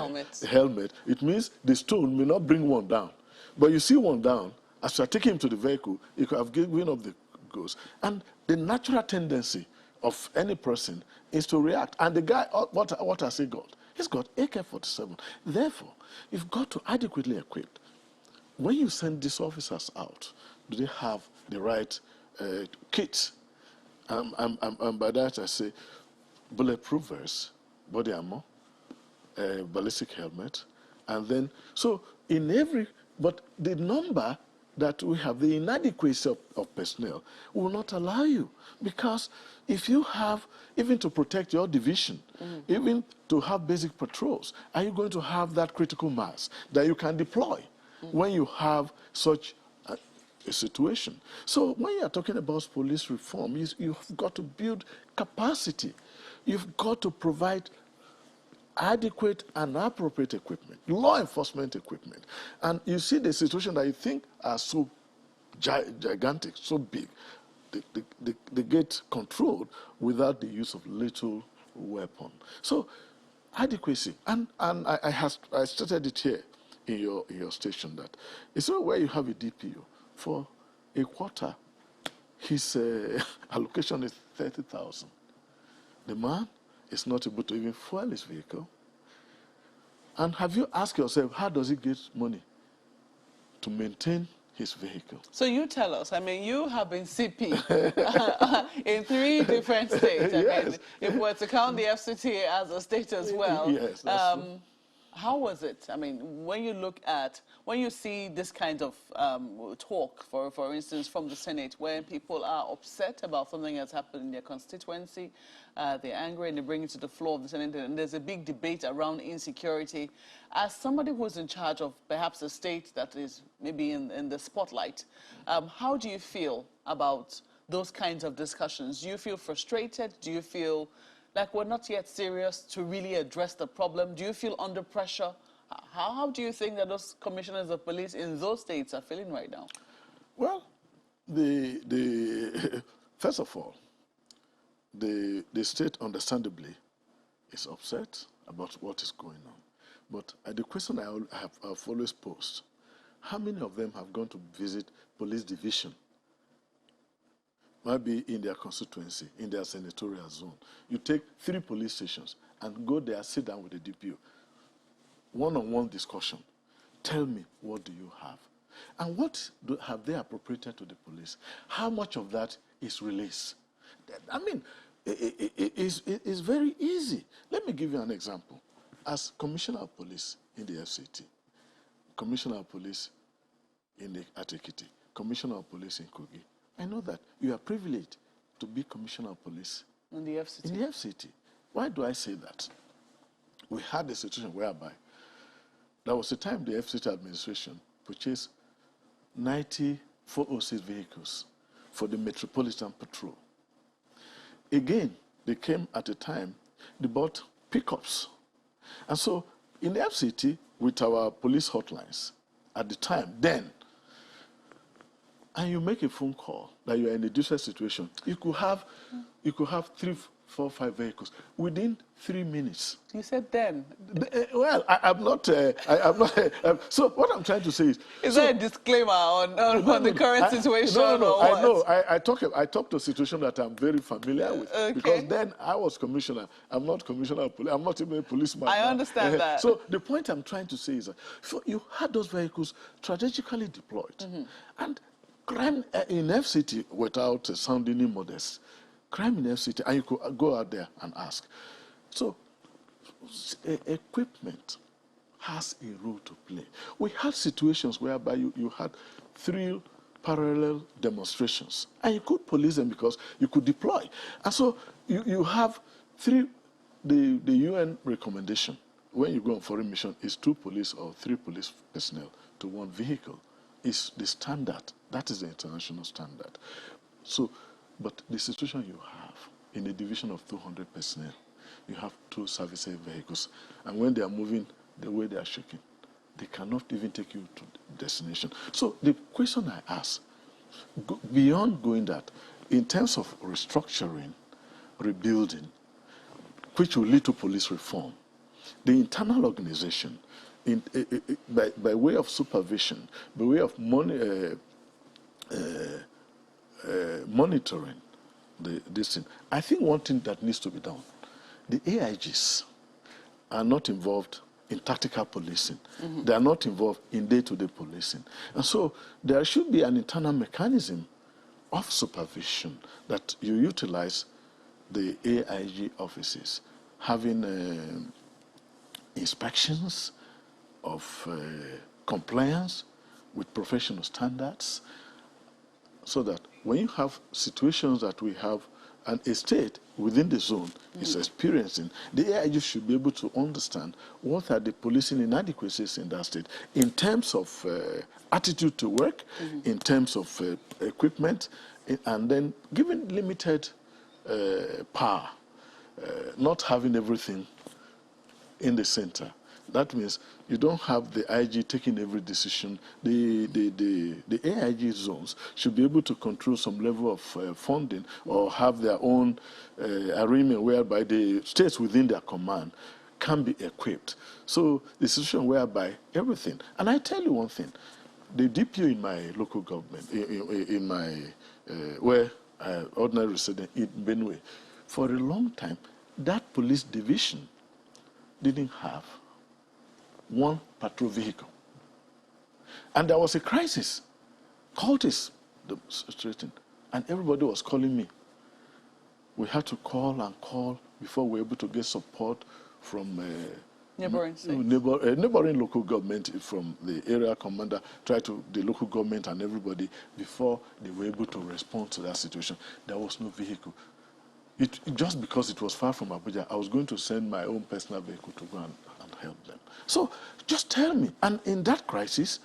helmet. It means the stone may not bring one down. But you see one down, as you are taking him to the vehicle, you could have given up the ghost. And the natural tendency of any person is to react. And the guy, what has he got? He's got AK-47. Therefore, you've got to adequately equip. When you send these officers out, do they have the right kit? And by that I say bulletproof vest, body armor, ballistic helmet, and then, so in every, but the number that we have, the inadequacy of personnel will not allow you. Because if you have, even to protect your division, even to have basic patrols, are you going to have that critical mass that you can deploy when you have such a situation? So when you're talking about police reform, you've got to build capacity. You've got to provide adequate and appropriate equipment, law enforcement equipment. And you see the situation that you think are so gigantic, so big, they get controlled without the use of lethal weapon. So adequacy, and I started it here in your station, that it's not where you have a DPO for a quarter, his allocation is 30,000. The man is not able to even fuel his vehicle. And have you asked yourself, how does he get money to maintain his vehicle? So you tell us, I mean, you have been CP in 3 different states. I mean, if we're to count the FCT as a state as well, yes, that's true. How was it? I mean, when you see this kind of talk, for instance, from the Senate, where people are upset about something that's happened in their constituency, they're angry and they bring it to the floor of the Senate, and there's a big debate around insecurity. As somebody who's in charge of perhaps a state that is maybe in the spotlight, how do you feel about those kinds of discussions? Do you feel frustrated? Do you feel like we're not yet serious to really address the problem? Do you feel under pressure? How do you think that those commissioners of police in those states are feeling right now? Well, first of all, the state understandably is upset about what is going on. But the question I've always posed, how many of them have gone to visit police division? Might be in their constituency, in their senatorial zone. You take 3 police stations and go there, sit down with the DPO. One-on-one discussion. Tell me, what do you have? And what have they appropriated to the police? How much of that is released? I mean, it's very easy. Let me give you an example. As Commissioner of Police in the FCT, Commissioner of Police in the Atekiti, Commissioner of Police in Kogi, I know that you are privileged to be Commissioner of Police in the FCT. In the FCT. Why do I say that? We had a situation whereby there was a time the FCT administration purchased 90 406 vehicles for the Metropolitan Patrol. Again, they came at a time, they bought pickups. And so in the FCT, with our police hotlines at the time, then, and you make a phone call that you are in a distress situation, you could have 3, 4, 5 vehicles within 3 minutes. You said then. Well, I'm not. So what I'm trying to say is there a disclaimer on the current situation? No. I know. I talk to a situation that I'm very familiar with, okay. because then I was commissioner. I'm not commissioner of police. I'm not even a policeman. I understand that. So the point I'm trying to say is that you had those vehicles strategically deployed, and crime in FCT, without sounding immodest, crime in FCT, and you could go out there and ask. So equipment has a role to play. We had situations whereby you had 3 parallel demonstrations, and you could police them because you could deploy. And so you have 3, the UN recommendation, when you go on foreign mission, is 2 police or 3 police personnel to 1 vehicle. Is the standard. That is the international standard. So, but the situation you have in a division of 200 personnel, you have 2 service vehicles, and when they are moving the way they are shaking, they cannot even take you to the destination. So the question I ask, beyond going that, in terms of restructuring, rebuilding, which will lead to police reform, the internal organization, by way of supervision, by way of monitoring this thing, I think one thing that needs to be done, the AIGs are not involved in tactical policing. They are not involved in day-to-day policing. And so there should be an internal mechanism of supervision that you utilize the AIG offices, having inspections of compliance with professional standards, so that when you have situations that we have, and a state within the zone is experiencing, the AIG should be able to understand what are the policing inadequacies in that state in terms of attitude to work, in terms of equipment, and then given limited power, not having everything in the center. That means you don't have the IG taking every decision. The AIG zones should be able to control some level of funding, or have their own arrangement whereby the states within their command can be equipped. So the situation whereby everything, and I tell you one thing, the DPO in my local government, in my, where I ordinarily resident in Benue, for a long time, that police division didn't have 1 patrol vehicle. And there was a crisis. Cultists demonstrating, and everybody was calling me. We had to call and call before we were able to get support from neighboring local government, from the area commander, the local government and everybody, before they were able to respond to that situation. There was no vehicle. Just because it was far from Abuja, I was going to send my own personal vehicle to go and help them. So just tell me. And in that crisis,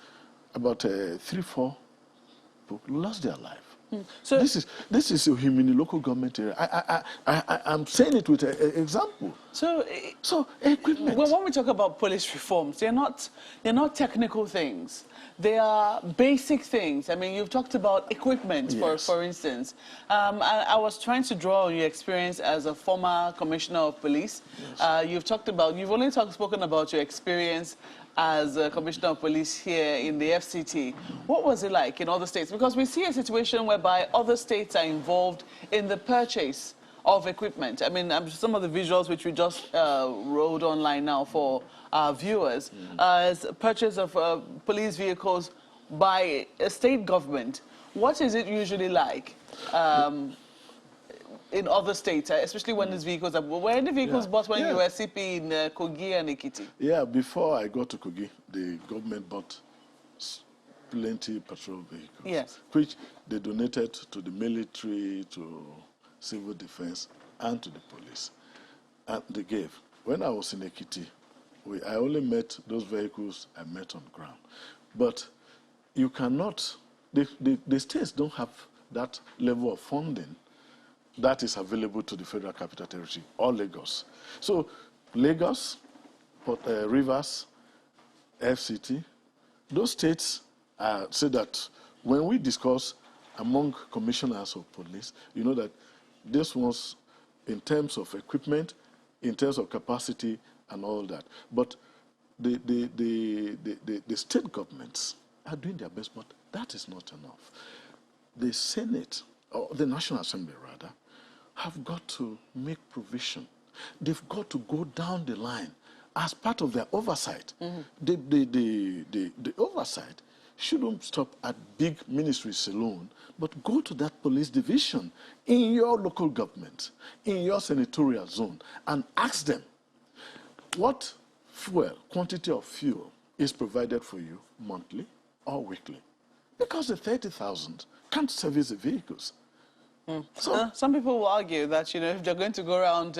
about 3, 4 people lost their life. So this is a human local government area. I'm saying it with an example. So equipment. Well, when we talk about police reforms, they're not technical things. They are basic things. I mean, you've talked about equipment, yes, for instance. I was trying to draw on your experience as a former commissioner of police. Yes. You've only spoken about your experience as a commissioner of police here in the FCT. What was it like in other states? Because we see a situation whereby other states are involved in the purchase of equipment. I mean, some of the visuals which we just rolled online now for our viewers, is purchase of police vehicles by a state government. What is it usually like in other states, especially when these vehicles are... Where are the vehicles bought when you were CP in Kogi and Ekiti? Yeah, before I got to Kogi, the government bought plenty patrol vehicles, which they donated to the military, to civil defense, and to the police. And they gave. When I was in Ekiti, I only met those vehicles I met on ground. But you cannot... The states don't have that level of funding that is available to the Federal Capital Territory or Lagos. So Lagos, Rivers, FCT, those states say that when we discuss among commissioners of police, you know that this was in terms of equipment, in terms of capacity and all that. But the state governments are doing their best, but that is not enough. The Senate, or the National Assembly rather, have got to make provision. They've got to go down the line as part of their oversight. The oversight shouldn't stop at big ministries alone, but go to that police division in your local government, in your senatorial zone, and ask them what quantity of fuel is provided for you monthly or weekly. Because the 30,000 can't service the vehicles. So some people will argue that, you know, if they're going to go around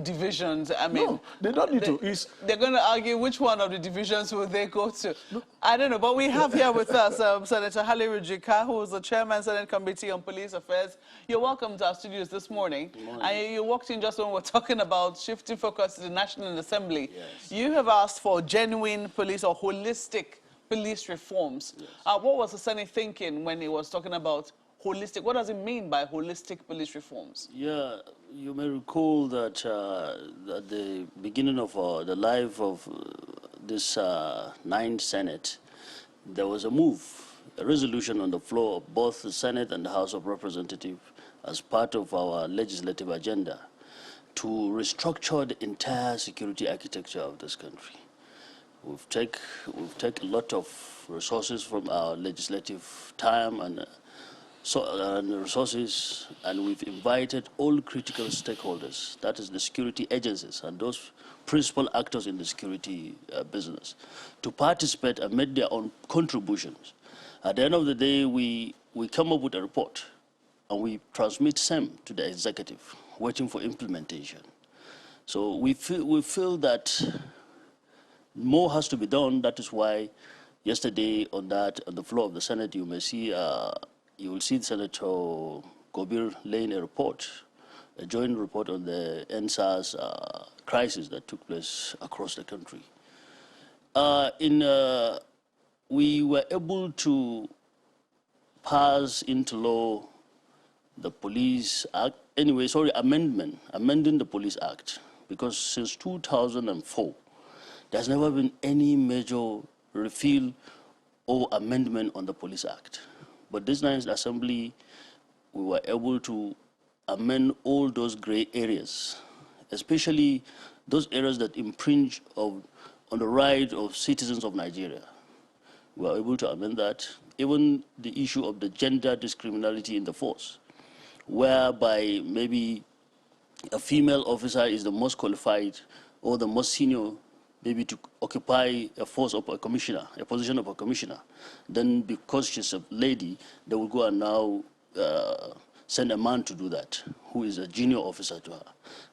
divisions, I mean... No, they don't need to. They're going to argue which one of the divisions will they go to. No. I don't know, but we have here with us Senator Hali Rujika, who is the Chairman, Senate Committee on Police Affairs. You're welcome to our studios this morning. Good morning. And you walked in just when we're talking about shifting focus to the National Assembly. Yes. You have asked for genuine police or holistic police reforms. Yes. What was the Senate thinking when he was talking about holistic? What does it mean by holistic police reforms? Yeah, you may recall that at the beginning of the life of this ninth Senate, there was a resolution on the floor of both the Senate and the House of Representatives as part of our legislative agenda to restructure the entire security architecture of this country. We've taken a lot of resources from our legislative time and resources, and we've invited all critical stakeholders, that is the security agencies and those principal actors in the security business, to participate and make their own contributions. At the end of the day, we come up with a report and we transmit same to the executive, waiting for implementation. So we feel that more has to be done. That is why yesterday on the floor of the Senate, you will see Senator Gobir laying a report, a joint report on the NSAS crisis that took place across the country. We were able to pass into law the Police Act, amending the Police Act, because since 2004, there's never been any major repeal or amendment on the Police Act. But this ninth Assembly, we were able to amend all those gray areas, especially those areas that impinge on the right of citizens of Nigeria. We were able to amend that. Even the issue of the gender discriminality in the force, whereby maybe a female officer is the most qualified or the most senior maybe to occupy a force of a commissioner, a position of a commissioner. Then because she's a lady, they will go and now send a man to do that, who is a junior officer to her.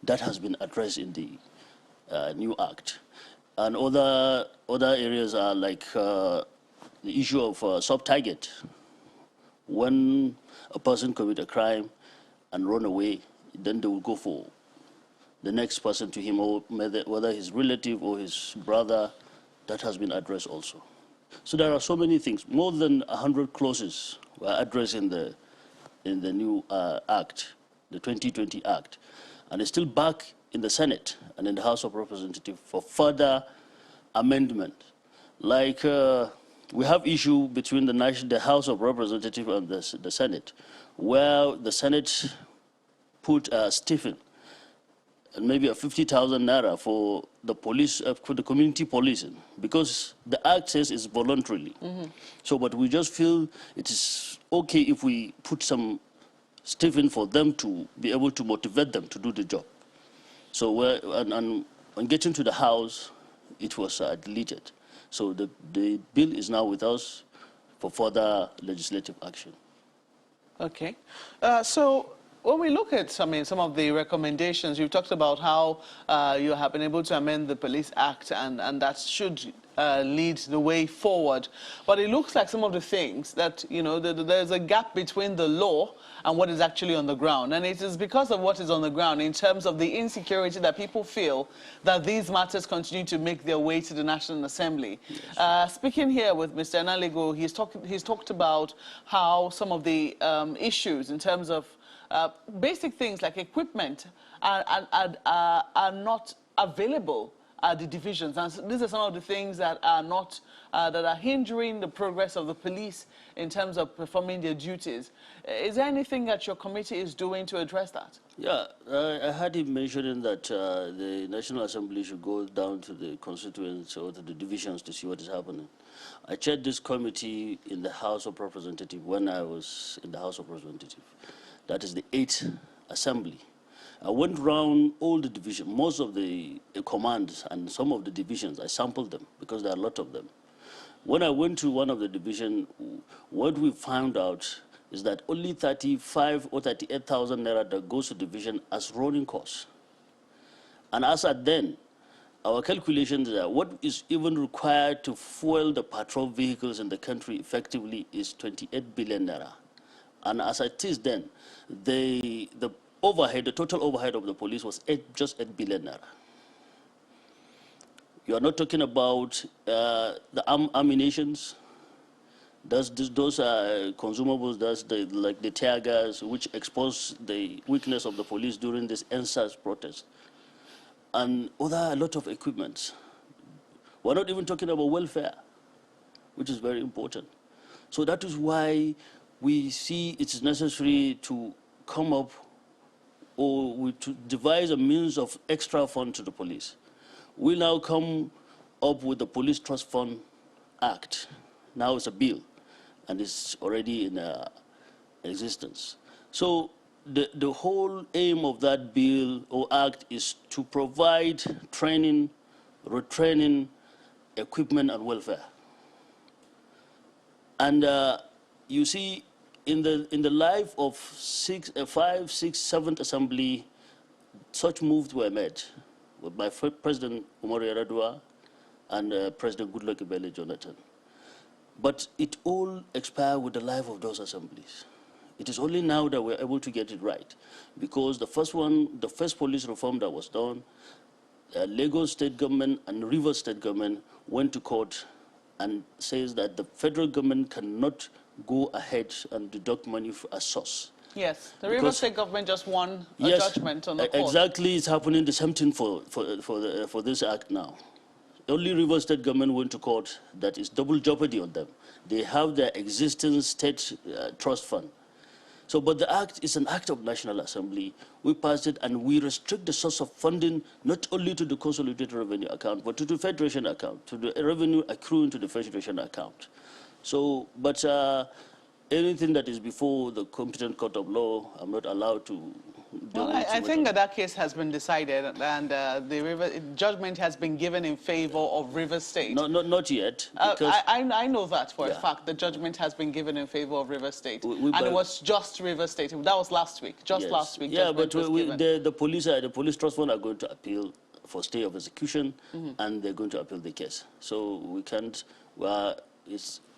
That has been addressed in the new act. And other areas are like the issue of sub-target. When a person commits a crime and run away, then they will go for the next person to him, or whether his relative or his brother. That has been addressed also. So there are so many things. More than 100 clauses were addressed in the new act, the 2020 Act. And it's still back in the Senate and in the House of Representatives for further amendment. Like we have issue between the House of Representatives and the Senate, where the Senate put Stephen and maybe a 50,000 naira for the police, for the community policing, because the act says it's voluntarily. Mm-hmm. So, but we just feel it is okay if we put some Stephen for them to be able to motivate them to do the job. So, when getting to the House, it was deleted. So the bill is now with us for further legislative action. Okay. So when we look at some of the recommendations, you've talked about how you have been able to amend the Police Act, and that should lead the way forward. But it looks like some of the things that, you know, there's a gap between the law and what is actually on the ground. And it is because of what is on the ground in terms of the insecurity that people feel that these matters continue to make their way to the National Assembly. Yes. Speaking here with Mr. Enaligo, he's talked about how some of the issues in terms of basic things like equipment are not available at the divisions. And so these are some of the things that are not, that are hindering the progress of the police in terms of performing their duties. Is there anything that your committee is doing to address that? Yeah, I heard him mentioning that the National Assembly should go down to the constituents or to the divisions to see what is happening. I chaired this committee in the House of Representatives when I was in the House of Representatives. That is the 8th Assembly. I went around all the divisions, most of the commands and some of the divisions. I sampled them because there are a lot of them. When I went to one of the divisions, what we found out is that only 35 or 38,000 naira that goes to division as running costs. And as at then, our calculations are what is even required to fuel the patrol vehicles in the country effectively is 28 billion naira. And as it is then, the overhead, the total overhead of the police was just 8 billion naira. You are not talking about the ammunitions. Those consumables, like the tear gas, which exposed the weakness of the police during this NSAS protest, and a lot of equipment. We're not even talking about welfare, which is very important. So that is why we see it's necessary to come up or to devise a means of extra fund to the police. We now come up with the Police Trust Fund Act. Now it's a bill, and it's already in existence. So the whole aim of that bill or act is to provide training, retraining, equipment, and welfare. And you see, in the life of 5th, 6th, 7th Assembly, such moves were made by President Umaru Yar'Adua and President Goodluck Ebele Jonathan. But it all expired with the life of those assemblies. It is only now that we're able to get it right, because the first police reform that was done, Lagos State government and Rivers State government went to court and says that the federal government cannot go ahead and deduct money as source. Yes, the Rivers State government just won a judgment on the court. Exactly, it's happening the same thing for this act now. Only Rivers State government went to court. That is double jeopardy on them. They have their existing state trust fund. So, but the act is an act of National Assembly. We passed it, and we restrict the source of funding not only to the consolidated revenue account, but to the federation account, to the revenue accruing to the federation account. So, but anything that is before the competent court of law, I'm not allowed to. Well, I think that case has been decided, and the judgment has been given in favor of Rivers State. Not yet. I know that for a fact. The judgment has been given in favor of Rivers State, and it was just Rivers State. That was last week. Just last week. Yeah, but the police trust fund are going to appeal for stay of execution, and they're going to appeal the case. So we can't.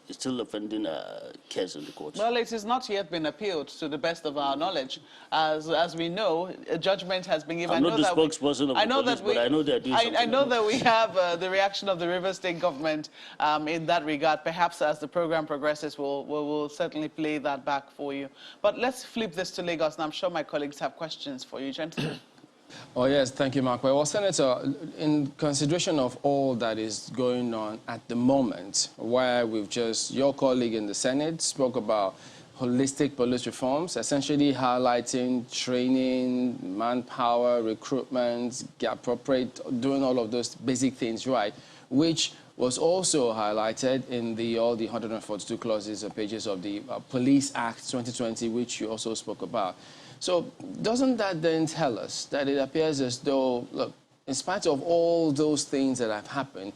It's still a pending case in the courts. Well, it has not yet been appealed, to the best of our knowledge. As we know, a judgment has been given. I'm not the spokesperson of the police, but I know they're doing something. I know that we have the reaction of the Rivers State government in that regard. Perhaps as the program progresses, we'll certainly play that back for you. But let's flip this to Lagos, and I'm sure my colleagues have questions for you, gentlemen. Oh, yes, thank you, Mark. Well, Senator, in consideration of all that is going on at the moment, where your colleague in the Senate spoke about holistic police reforms, essentially highlighting training, manpower, recruitment, doing all of those basic things right, which was also highlighted in all the 142 clauses or pages of the Police Act 2020, which you also spoke about. So doesn't that then tell us that it appears as though, look, in spite of all those things that have happened,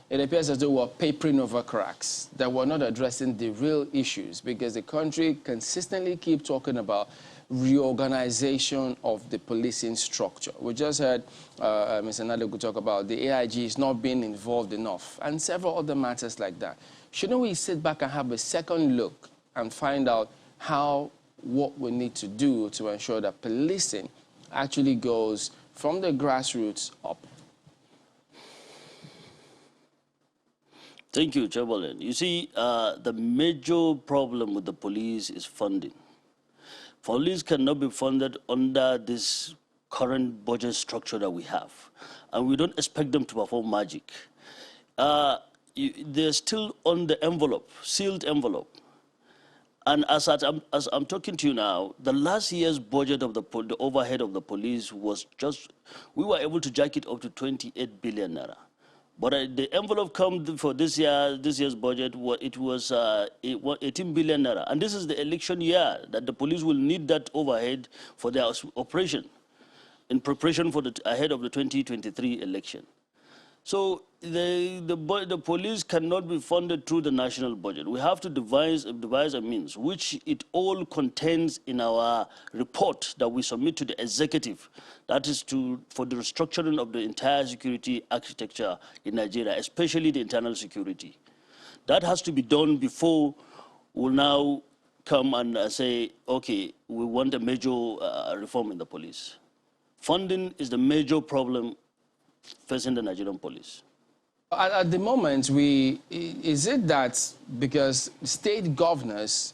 it appears as though we're papering over cracks, that we're not addressing the real issues, because the country consistently keeps talking about reorganization of the policing structure. We just heard Mr. Nadeku talk about the AIG is not being involved enough and several other matters like that. Shouldn't we sit back and have a second look and find out what we need to do to ensure that policing actually goes from the grassroots up? Thank you, Chamberlain. You see, the major problem with the police is funding. Police cannot be funded under this current budget structure that we have, and we don't expect them to perform magic. They're still on the envelope, sealed envelope. And as I'm talking to you now, the last year's budget of the overhead of the police was we were able to jack it up to 28 billion naira. But the envelope come for this year's budget, it was 18 billion naira. And this is the election year that the police will need that overhead for their operation in preparation for ahead of the 2023 election. So the police cannot be funded through the national budget. We have to devise a means, which it all contains in our report that we submit to the executive. That is for the restructuring of the entire security architecture in Nigeria, especially the internal security. That has to be done before we'll now come and say, okay, we want a major reform in the police. Funding is the major problem facing the Nigerian police. At the moment, is it that because state governors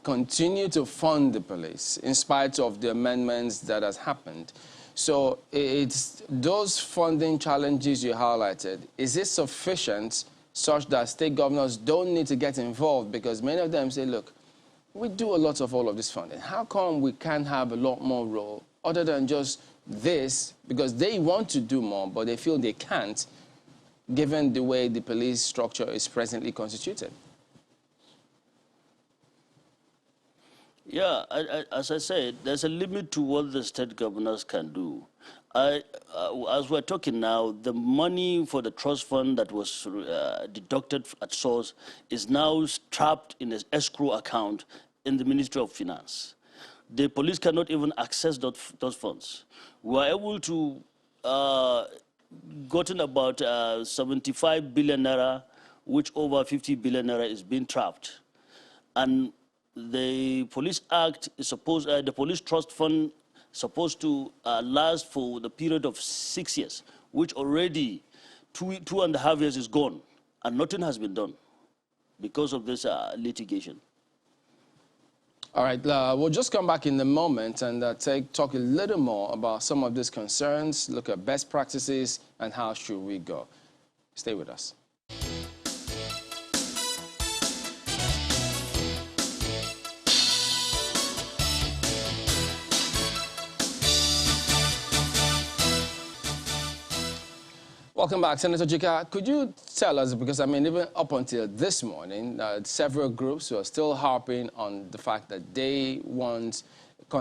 continue to fund the police in spite of the amendments that has happened? So it's those funding challenges you highlighted. Is it sufficient such that state governors don't need to get involved? Because many of them say, look, we do a lot of all of this funding. How come we can't have a lot more role other than just this? Because they want to do more, but they feel they can't, given the way the police structure is presently constituted. Yeah, as I said, there's a limit to what the state governors can do. As we're talking now, the money for the trust fund that was deducted at source is now trapped in an escrow account in the Ministry of Finance. The police cannot even access those funds. We are able to gotten about 75 billion naira, which over 50 billion naira is being trapped. And the Police Act is supposed, the Police Trust Fund is supposed to last for the period of 6 years, which already 2.5 years is gone, and nothing has been done because of this litigation. All right, we'll just come back in a moment and talk a little more about some of these concerns, look at best practices, and how should we go. Stay with us. Welcome back, Senator Jika. Could you tell us, because I mean, even up until this morning, several groups were still harping on the fact that they want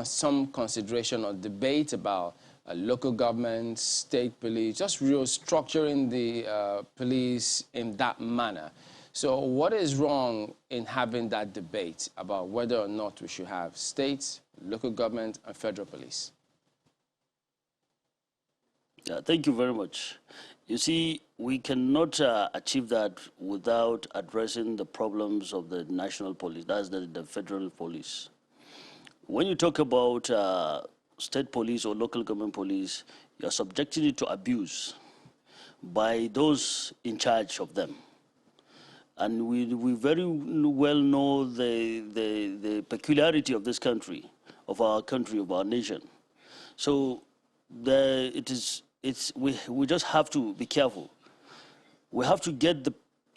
some consideration or debate about local government, state police, just real structuring the police in that manner. So what is wrong in having that debate about whether or not we should have states, local government, and federal police? Yeah, thank you very much. You see, we cannot achieve that without addressing the problems of the national police, that's the federal police. When you talk about state police or local government police, you're subjecting it to abuse by those in charge of them. And we very well know the peculiarity of this country, of our nation. So we just have to be careful. We have to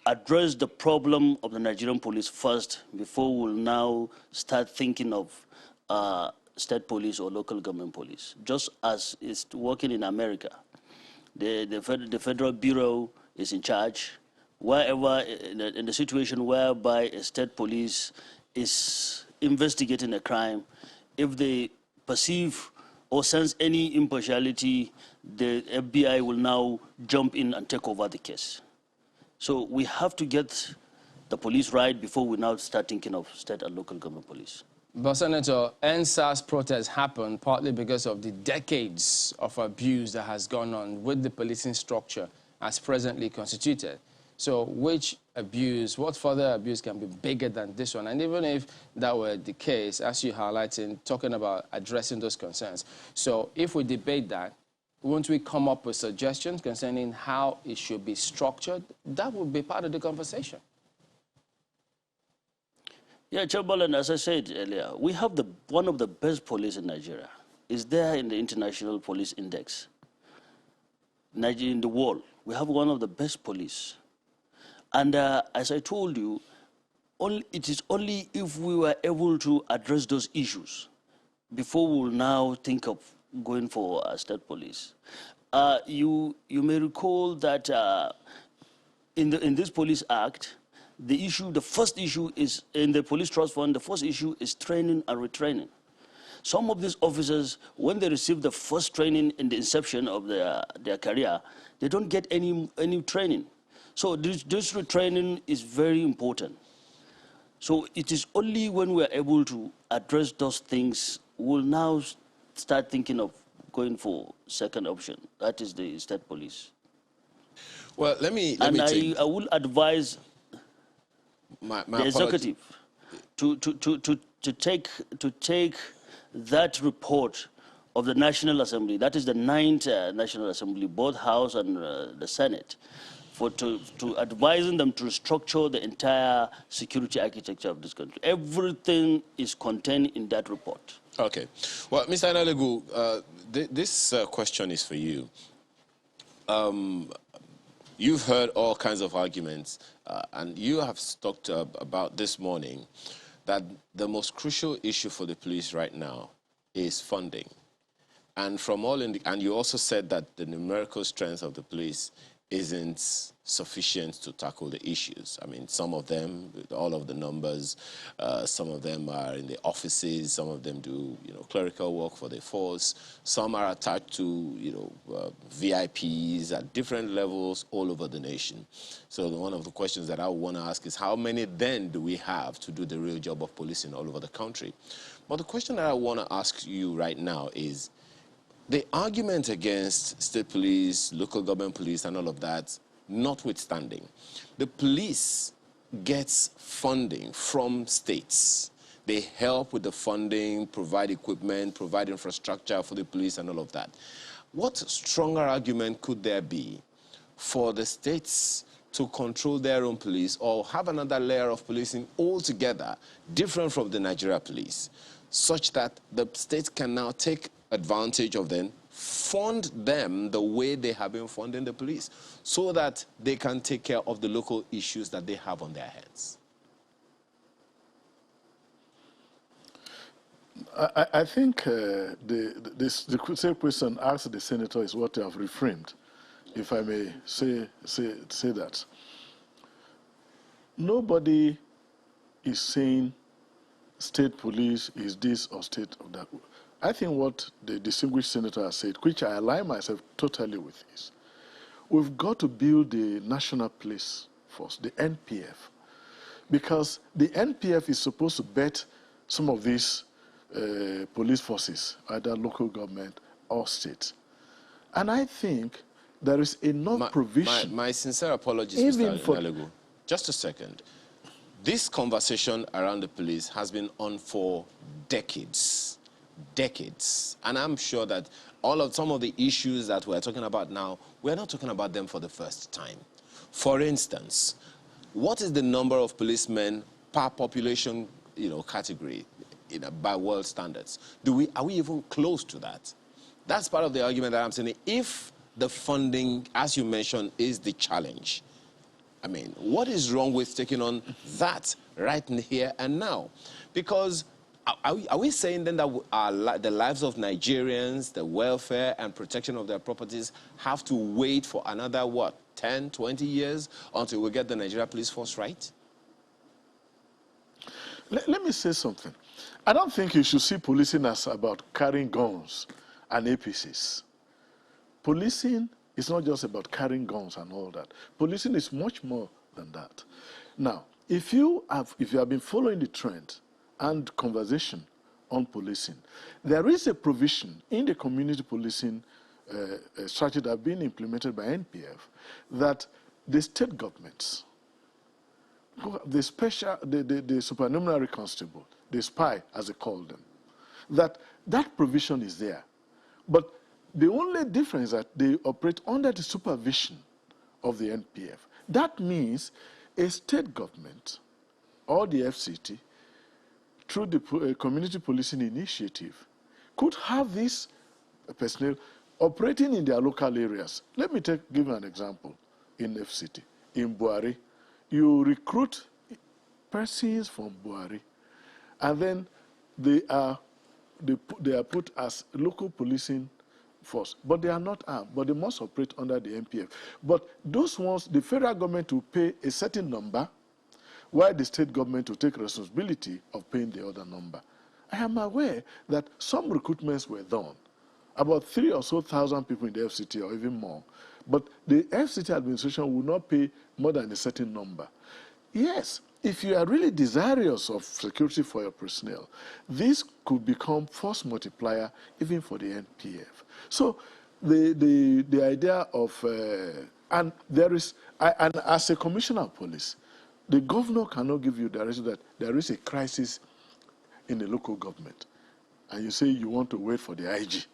address the problem of the Nigerian police first before we'll now start thinking of state police or local government police. Just as it's working in America, the Federal Bureau is in charge. Wherever in the situation whereby a state police is investigating a crime, if they perceive or sense any impartiality, the FBI will now jump in and take over the case. So we have to get the police right before we now start thinking of state and local government police. But Senator, NSAS protests happened partly because of the decades of abuse that has gone on with the policing structure as presently constituted. So which abuse, what further abuse can be bigger than this one? And even if that were the case, as you highlighted, talking about addressing those concerns. So if we debate that, won't we come up with suggestions concerning how it should be structured? That would be part of the conversation. Yeah, Chamberlain, as I said earlier, we have one of the best police in Nigeria. It's there in the International Police Index. In the world, we have one of the best police. And as I told you, it is only if we were able to address those issues before we will now think of going for a state police. You may recall that in this Police Act, the first issue is, in the Police Trust Fund, the first issue is training and retraining. Some of these officers, when they receive the first training in the inception of their career, they don't get any training. So this retraining is very important. So it is only when we're able to address those things, we'll now start thinking of going for second option. That is the state police. Well, I will advise the executive to take that report of the National Assembly, that is the 9th National Assembly, both House and the Senate, to advising them to restructure the entire security architecture of this country. Everything is contained in that report. Okay. Well, Mr. Analegu, this question is for you. You've heard all kinds of arguments, and you have talked about this morning that the most crucial issue for the police right now is funding. And and you also said that the numerical strength of the police isn't sufficient to tackle the issues. I mean, some of them, all of the numbers, some of them are in the offices, some of them do, clerical work for the force, some are attached to, VIPs at different levels all over the nation. So one of the questions that I want to ask is, how many then do we have to do the real job of policing all over the country? But the question that I want to ask you right now is, the argument against state police, local government police, and all of that, notwithstanding, the police gets funding from states. They help with the funding, provide equipment, provide infrastructure for the police, and all of that. What stronger argument could there be for the states to control their own police or have another layer of policing altogether different from the Nigeria police, such that the states can now take advantage of them, fund them the way they have been funding the police, so that they can take care of the local issues that they have on their hands? I think the same question asked the senator is what I have reframed, if I may say that. Nobody is saying state police is this or state of that. I think what the distinguished senator has said, which I align myself totally with, is we've got to build the National Police Force, the NPF, because the NPF is supposed to bet some of these police forces, either local government or state. And I think there is enough provision. My sincere apologies, Mr. Analegu. Just a second. This conversation around the police has been on for decades. And I'm sure that some of the issues that we're talking about now, we're not talking about them for the first time. For instance, what is the number of policemen per population, category, by world standards? Are we even close to that? That's part of the argument that I'm saying. If the funding, as you mentioned, is the challenge, I mean, what is wrong with taking on that right here and now? Because are we saying then that the lives of Nigerians, the welfare and protection of their properties have to wait for another, 10, 20 years until we get the Nigeria Police Force right? Let me say something. I don't think you should see policing as about carrying guns and APCs. Policing is not just about carrying guns and all that. Policing is much more than that. Now, if you have been following the trend, and conversation on policing. There is a provision in the community policing strategy that has been implemented by NPF that the state governments, the supernumerary constable, the spy, as they call them, that provision is there. But the only difference is that they operate under the supervision of the NPF. That means a state government or the FCT, through the community policing initiative, could have this personnel operating in their local areas. Let me give you an example. In FCT, in Buhari, you recruit persons from Buhari, and then they are put as local policing force, but they are not armed, but they must operate under the NPF. But those ones, the federal government will pay a certain number, while the state government will take responsibility of paying the other number. I am aware that some recruitments were done, about 3,000 or so people in the FCT or even more, but the FCT administration will not pay more than a certain number. Yes, if you are really desirous of security for your personnel, this could become force multiplier even for the NPF. So the idea of, and there is, and as a commissioner of police, the governor cannot give you direction that there is a crisis in the local government, and you say you want to wait for the IG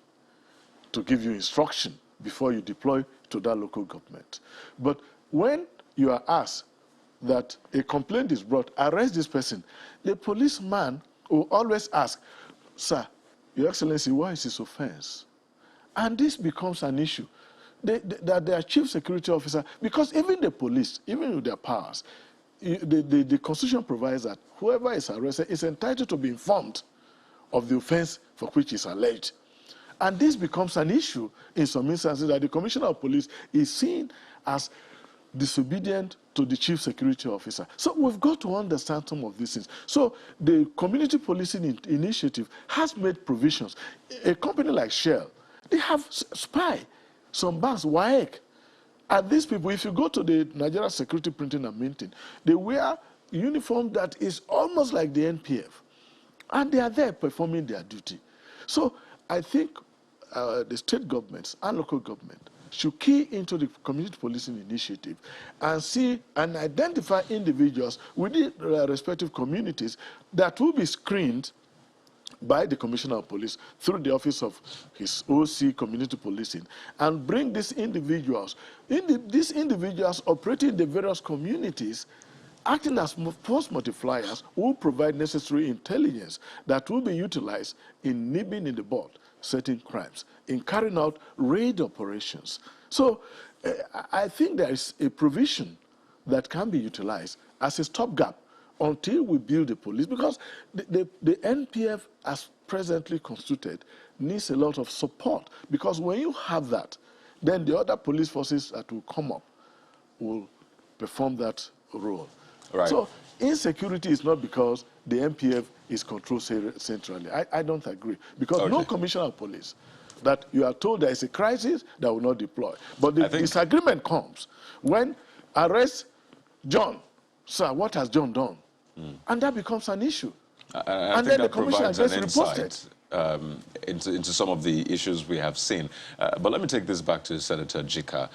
to give you instruction before you deploy to that local government. But when you are asked that a complaint is brought, arrest this person, the policeman will always ask, sir, Your Excellency, what is this offense? And this becomes an issue. That their chief security officer, because even the police, even with their powers, the Constitution provides that whoever is arrested is entitled to be informed of the offense for which is alleged. And this becomes an issue in some instances that the Commissioner of Police is seen as disobedient to the chief security officer. So we've got to understand some of these things. So the community policing initiative has made provisions. A company like Shell, they have spy, some banks, WAEC. And these people, if you go to the Nigeria Security Printing and Minting, they wear uniform that is almost like the NPF. And they are there performing their duty. So I think the state governments and local government should key into the community policing initiative and see and identify individuals within their respective communities that will be screened by the Commissioner of Police through the office of his OC community policing and bring these individuals, these individuals operating in the various communities, acting as force multipliers, will provide necessary intelligence that will be utilized in nibbing in the bud certain crimes, in carrying out raid operations. So I think there is a provision that can be utilized as a stopgap until we build the police, because the NPF, as presently constituted, needs a lot of support, because when you have that, then the other police forces that will come up will perform that role. Right. So insecurity is not because the NPF is controlled centrally. I don't agree, because no commissioner of police that you are told there is a crisis that will not deploy. But the disagreement comes when arrest John. Sir, what has John done? And that becomes an issue. And then the commissioner gets reposted. Into some of the issues we have seen. But let me take this back to Senator Jika,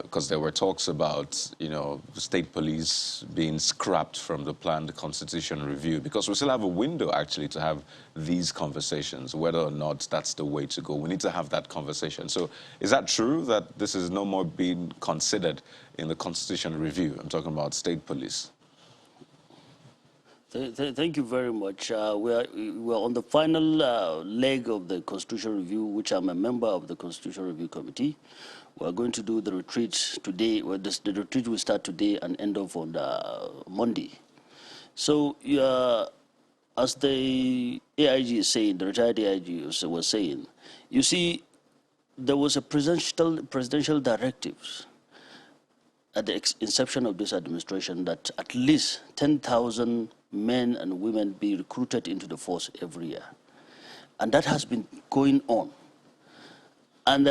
because there were talks about, the state police being scrapped from the planned constitution review, because we still have a window, actually, to have these conversations, whether or not that's the way to go. We need to have that conversation. So is that true, that this is no more being considered in the constitution review? I'm talking about state police. Thank you very much. We're on the final leg of the Constitution Review, which I'm a member of the Constitution Review Committee. We're going to do the retreat today. Well, the retreat will start today and end off on Monday. So, as the AIG is saying, the retired AIG was saying, you see, there was a presidential directives at the inception of this administration that at least 10,000 men and women be recruited into the force every year. And that has been going on. And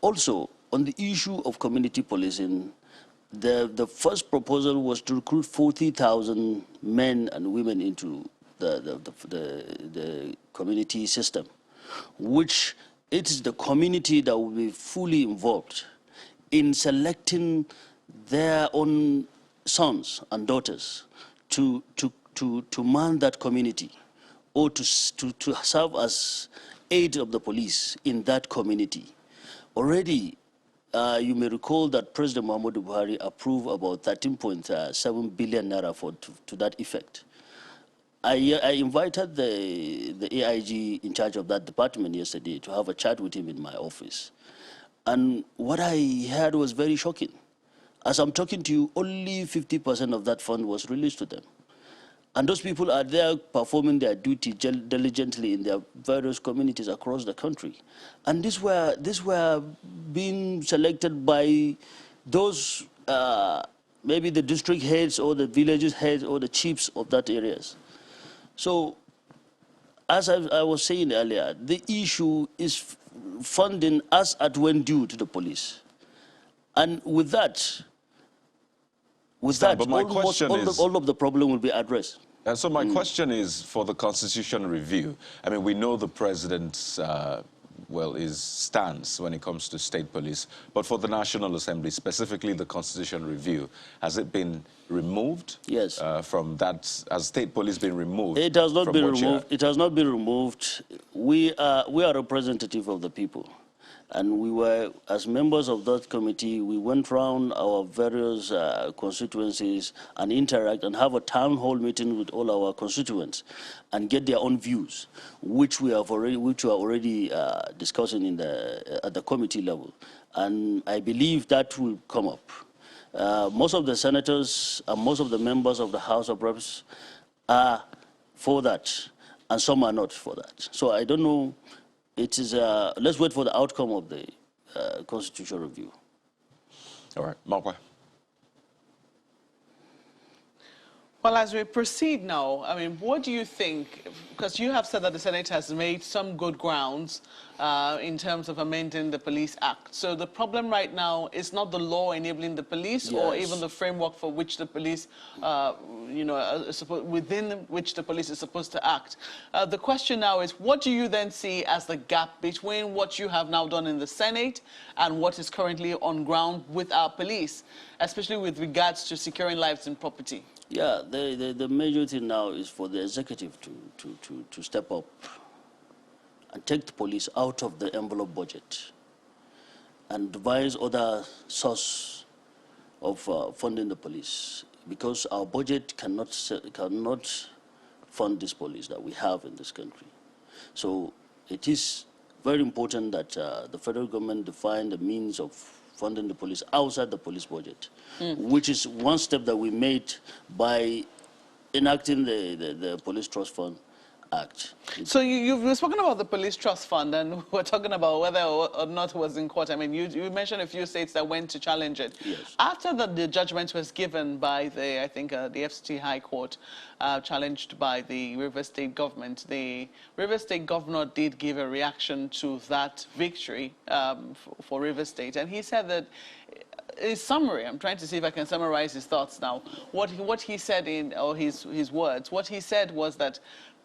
also, on the issue of community policing, the first proposal was to recruit 40,000 men and women into the community system, which it is the community that will be fully involved in selecting their own sons and daughters to man that community or to serve as aid of the police in that community. Already, you may recall that President Muhammadu Buhari approved about 13.7 billion naira to that effect. I invited the AIG in charge of that department yesterday to have a chat with him in my office. And what I heard was very shocking. As I'm talking to you, only 50% of that fund was released to them. And those people are there performing their duty diligently in their various communities across the country. And these were being selected by those, maybe the district heads or the villages heads or the chiefs of that areas. So, as I was saying earlier, the issue is funding as at when due to the police. And with that, all of the problem will be addressed. And so my question is for the constitution review. I mean, we know the president's, his stance when it comes to state police, but for the National Assembly, specifically the constitution review, has it been removed? Yes. From that, has state police been removed? It has not been removed. It has not been removed. We are representative of the people. And we were, as members of that committee, we went around our various constituencies and interact and have a town hall meeting with all our constituents and get their own views, which we are already discussing at the committee level. And I believe that will come up. Most of the senators and most of the members of the House of Reps are for that, and some are not for that. So I don't know. It is, let's wait for the outcome of the constitutional review. All right, Marwa. Well, as we proceed now, I mean, what do you think? Because you have said that the Senate has made some good grounds in terms of amending the Police Act. So the problem right now is not the law enabling the police, yes, or even the framework for which the police, within which the police is supposed to act. The question now is, what do you then see as the gap between what you have now done in the Senate and what is currently on ground with our police, especially with regards to securing lives and property? Yeah, the major thing now is for the executive to step up and take the police out of the envelope budget and devise other source of funding the police, because our budget cannot fund this police that we have in this country. So it is very important that the federal government define the means of funding the police outside the police budget, which is one step that we made by enacting the Police Trust Fund Act. So you've spoken about the Police Trust Fund, and we're talking about whether or not it was in court. I mean, you mentioned a few states that went to challenge it. Yes. After the judgment was given by the FCT High Court, challenged by the River State government, the River State governor did give a reaction to that victory for River State, and he said that, his summary, I'm trying to see if I can summarize his thoughts now. What he said his words, what he said was that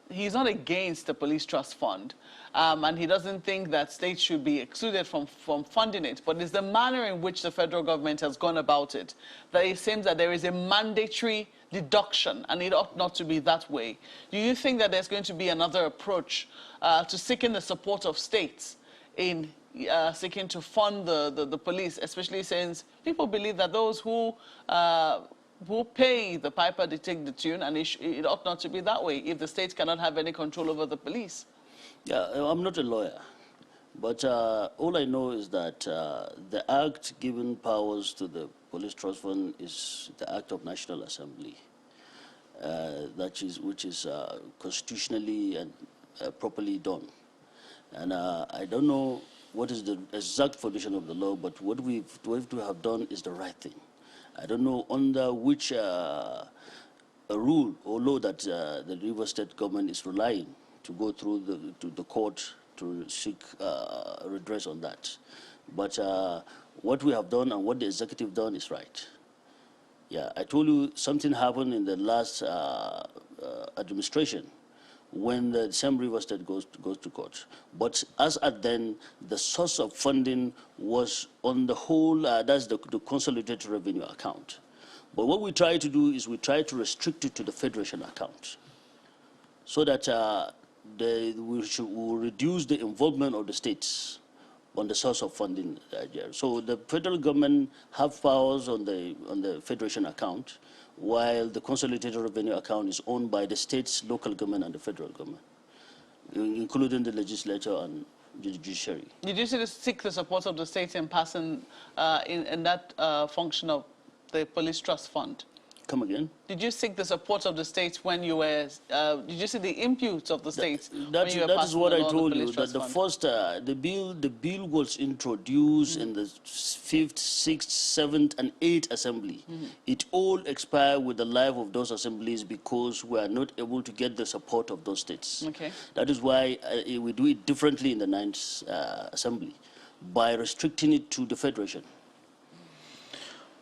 he's not against the Police Trust Fund, and he doesn't think that states should be excluded from funding it, but it's the manner in which the federal government has gone about it, that it seems that there is a mandatory deduction, and it ought not to be that way. Do you think that there's going to be another approach to seeking the support of states in seeking to fund the police, especially since people believe that those who pay the piper, they take the tune, and it ought not to be that way if the states cannot have any control over the police? Yeah, I'm not a lawyer, but all I know is that the act giving powers to the Police Trust Fund is the Act of National Assembly, which is constitutionally and properly done. And I don't know what is the exact foundation of the law, but what we have done is the right thing. I don't know under which rule or law that the River State government is relying to go through the court to seek redress on that. But what we have done and what the executive done is right. Yeah, I told you something happened in the last administration when the same River State goes to court. But as at then, the source of funding was on the whole, that's the consolidated revenue account. But what we try to do is we try to restrict it to the Federation account so that we will reduce the involvement of the states on the source of funding. So the federal government have powers on the Federation account, while the consolidated revenue account is owned by the states, local government, and the federal government, including the legislature and the judiciary. Did you seek the support of the states in passing in that function of the Police Trust Fund? Come again? Did you seek the support of the states when you were, did you see the inputs of the states that is what I told you, that the fund? first, the bill was introduced in the 5th, 6th, 7th, and 8th assembly. It all expired with the life of those assemblies because we are not able to get the support of those states. Okay. That is why we do it differently in the 9th assembly, by restricting it to the Federation.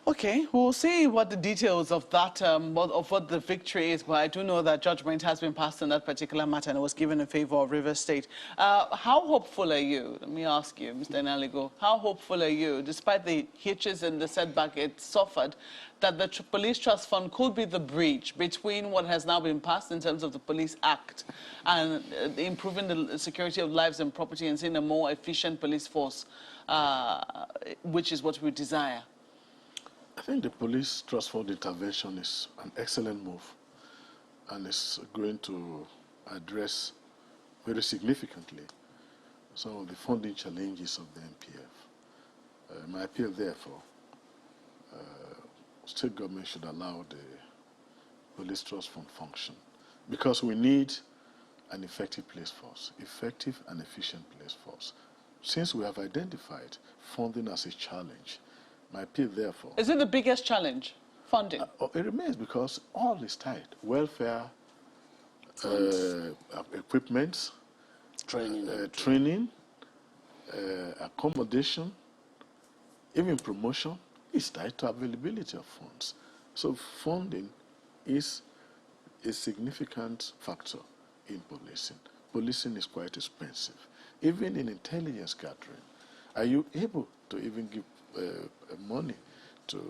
Okay, we'll see what the details of that, of what the victory is, but I do know that judgment has been passed on that particular matter and it was given in favor of River State. How hopeful are you, let me ask you, Mr. Naligo, how hopeful are you, despite the hitches and the setback it suffered, that the Police Trust Fund could be the bridge between what has now been passed in terms of the Police Act and improving the security of lives and property and seeing a more efficient police force, which is what we desire? I think the Police Trust Fund intervention is an excellent move and is going to address very significantly some of the funding challenges of the MPF. My appeal, therefore, state government should allow the Police Trust Fund function because we need an effective police force, effective and efficient police force. Since we have identified funding as a challenge, my appeal, therefore... Is it the biggest challenge, funding? It remains because all is tied. Welfare, equipment, training, accommodation, even promotion is tied to availability of funds. So funding is a significant factor in policing. Policing is quite expensive. Even in intelligence gathering, are you able to even give money to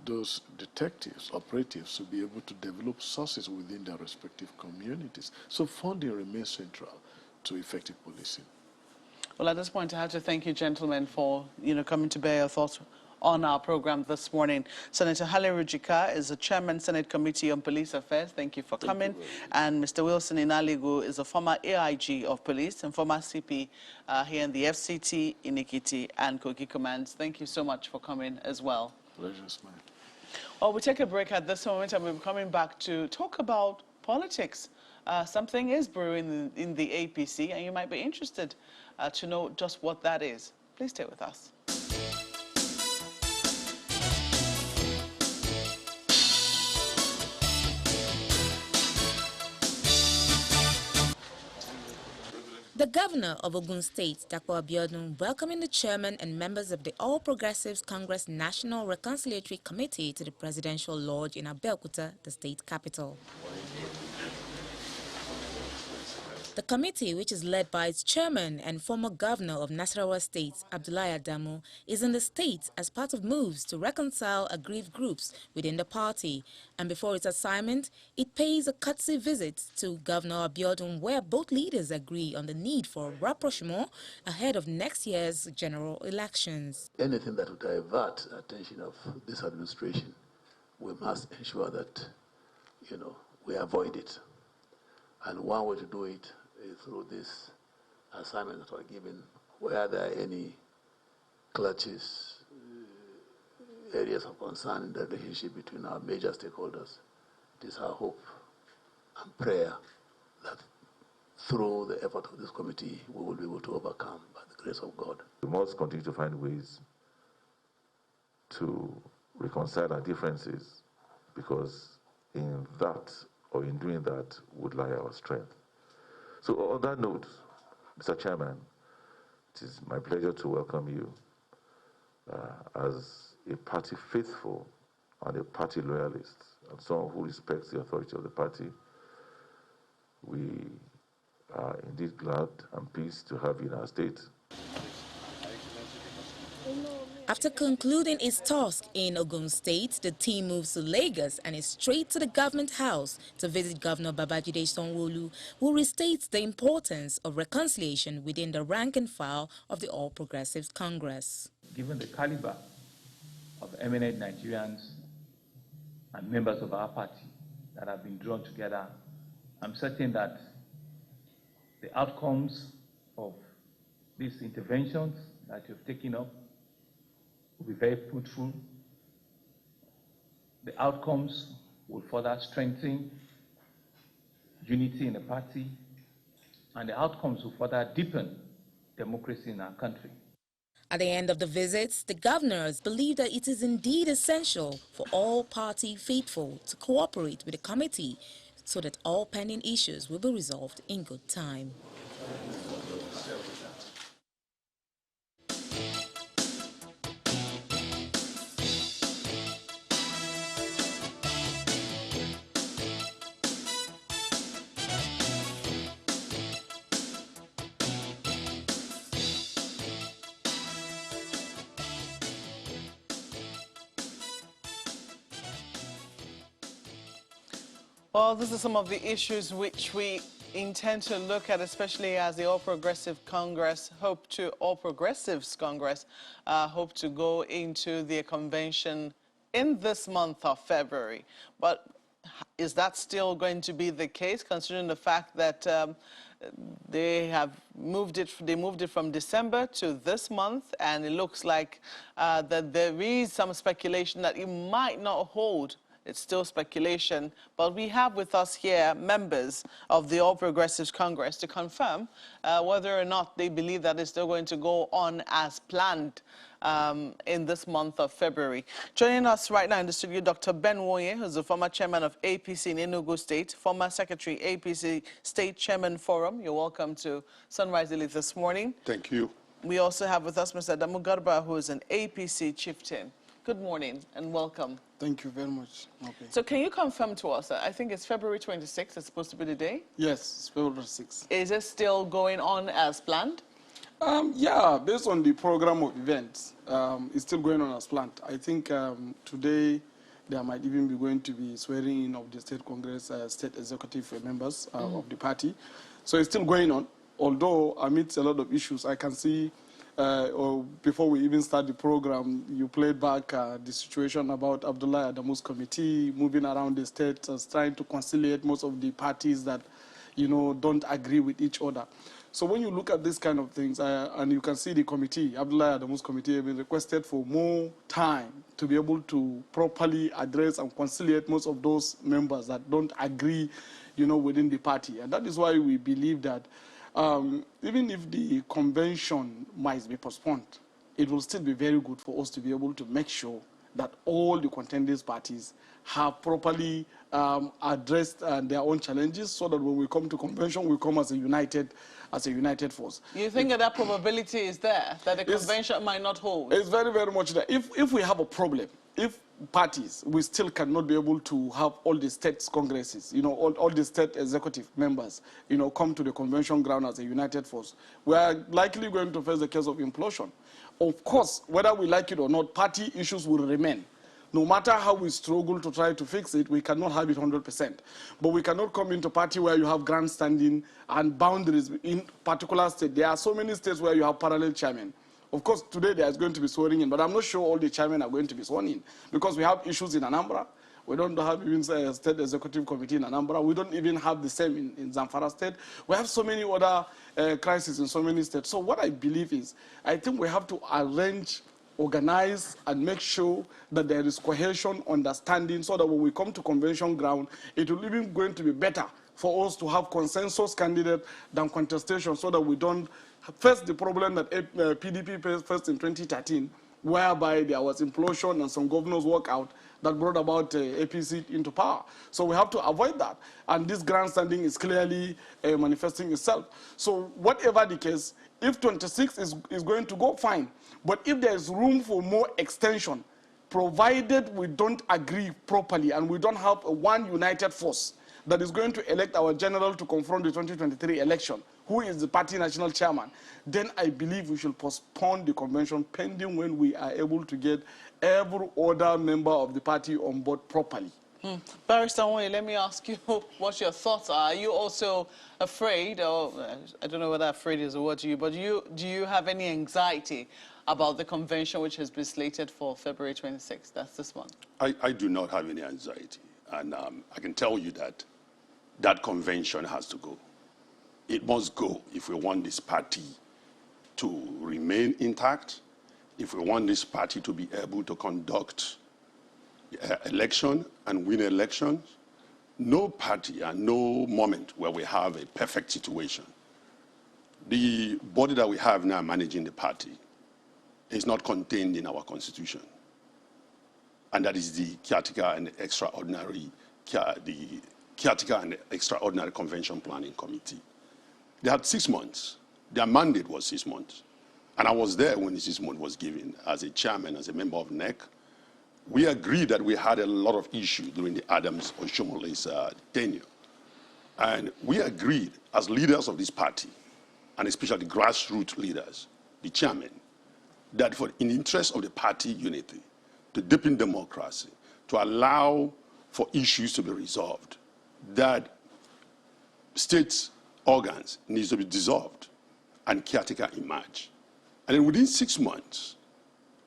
those detectives, operatives, to be able to develop sources within their respective communities? So funding remains central to effective policing. Well, at this point, I have to thank you, gentlemen, for coming to bear your thoughts on our program this morning. Senator Hale Rujika is the Chairman, Senate Committee on Police Affairs. Thank you for coming. And Mr. Wilson Inaligo is a former AIG of Police and former CP here in the FCT, Inikiti, and Kogi Commands. Thank you so much for coming as well. Pleasure is mine. Well, we'll take a break at this moment and we'll be coming back to talk about politics. Something is brewing in the APC, and you might be interested to know just what that is. Please stay with us. The governor of Ogun State, Dapo Abiodun, welcoming the chairman and members of the All Progressives Congress National Reconciliatory Committee to the Presidential Lodge in Abeokuta, the state capital. The committee, which is led by its chairman and former governor of Nasarawa State, Abdullahi Adamu, is in the state as part of moves to reconcile aggrieved groups within the party. And before its assignment, it pays a courtesy visit to Governor Abiodun, where both leaders agree on the need for rapprochement ahead of next year's general elections. Anything that would divert the attention of this administration, we must ensure that, we avoid it. And one way to do it is through this assignment that we're given, where there are any clutches, areas of concern in the relationship between our major stakeholders. It is our hope and prayer that through the effort of this committee, we will be able to overcome by the grace of God. We must continue to find ways to reconcile our differences, because in that, or in doing that, would lie our strength. So on that note, Mr. Chairman, it is my pleasure to welcome you as a party faithful and a party loyalist, and someone who respects the authority of the party. We are indeed glad and pleased to have you in our state. After concluding its task in Ogun State, the team moves to Lagos and is straight to the government house to visit Governor Babajide Sanwo-Olu, who restates the importance of reconciliation within the rank and file of the All Progressives Congress. Given the caliber of eminent Nigerians and members of our party that have been drawn together, I'm certain that the outcomes of these interventions that you've taken up will be very fruitful. The outcomes will further strengthen unity in the party, and the outcomes will further deepen democracy in our country. At the end of the visits, the governors believe that it is indeed essential for all party faithful to cooperate with the committee so that all pending issues will be resolved in good time. Well, these are some of the issues which we intend to look at, especially as the All Progressives Congress hope to go into their convention in this month of February. But is that still going to be the case, considering the fact that they moved it from December to this month, and it looks like that there is some speculation that it might not hold. It's still speculation, but we have with us here members of the All Progressives Congress to confirm whether or not they believe that it's still going to go on as planned in this month of February. Joining us right now in the studio, Dr. Ben Woye, who's the former chairman of APC in Enugu State, former secretary, APC State Chairman Forum. You're welcome to Sunrise Daily this morning. Thank you. We also have with us Mr. Adamu Garba, who is an APC chieftain. Good morning and welcome. Thank you very much. Okay. So can you confirm to us, I think it's February 26th, it's supposed to be the day? Yes, it's February 6th. Is it still going on as planned? Yeah, based on the program of events, it's still going on as planned. I think today there might even be going to be swearing in of the State Congress State Executive members of the party. So it's still going on, although amidst a lot of issues, I can see or before we even start the program, you played back the situation about Abdullah Adamu's committee moving around the state, trying to conciliate most of the parties that, you know, don't agree with each other. So when you look at these kind of things, and you can see the committee, Abdullah Adamu's committee, have been requested for more time to be able to properly address and conciliate most of those members that don't agree, you know, within the party. And that is why we believe that even if the convention might be postponed, it will still be very good for us to be able to make sure that all the contending parties have properly addressed their own challenges, so that when we come to convention, we come as a united force. You think that probability is there, that the convention might not hold? It's very, very much there. If we have a problem, if parties, we still cannot be able to have all the states congresses, you know, all the state executive members, you know, come to the convention ground as a united force, we are likely going to face the case of implosion. Of course, whether we like it or not, party issues will remain. No matter how we struggle to try to fix it, we cannot have it 100%. But we cannot come into party where you have grandstanding and boundaries in particular state. There are so many states where you have parallel chairmen. Of course, today there is going to be swearing in, but I'm not sure all the chairmen are going to be sworn in, because we have issues in Anambra. We don't have even a state executive committee in Anambra. We don't even have the same in Zamfara state. We have so many other crises in so many states. So what I believe is, I think we have to arrange, organize, and make sure that there is cohesion, understanding, so that when we come to convention ground, it will even going to be better for us to have consensus candidate than contestation, so that we don't face the problem that PDP faced in 2013, whereby there was implosion and some governors walk out that brought about APC into power. So we have to avoid that. And this grandstanding is clearly manifesting itself. So whatever the case, if 26 is going to go, fine. But if there is room for more extension, provided we don't agree properly and we don't have one united force, that is going to elect our general to confront the 2023 election, who is the party national chairman, then I believe we should postpone the convention pending when we are able to get every other member of the party on board properly. Barrister Nwoye, let me ask you what your thoughts are. Are you also afraid, or I don't know whether afraid is a word to you, but do you have any anxiety about the convention which has been slated for February 26th? That's this month. I do not have any anxiety. And I can tell you that that convention has to go. It must go if we want this party to remain intact, if we want this party to be able to conduct election and win elections. No party and no moment where we have a perfect situation. The body that we have now managing the party is not contained in our constitution. And that is the caretaker and extraordinary convention planning committee. They had 6 months. Their mandate was 6 months. And I was there when the 6 months was given as a chairman, as a member of NEC. We agreed that we had a lot of issues during the Adams Oshomole's tenure. And we agreed as leaders of this party, and especially grassroots leaders, the chairman, that in the interest of the party unity, to deepen democracy, to allow for issues to be resolved, that state organs needs to be dissolved and caretaker emerge. And then within 6 months,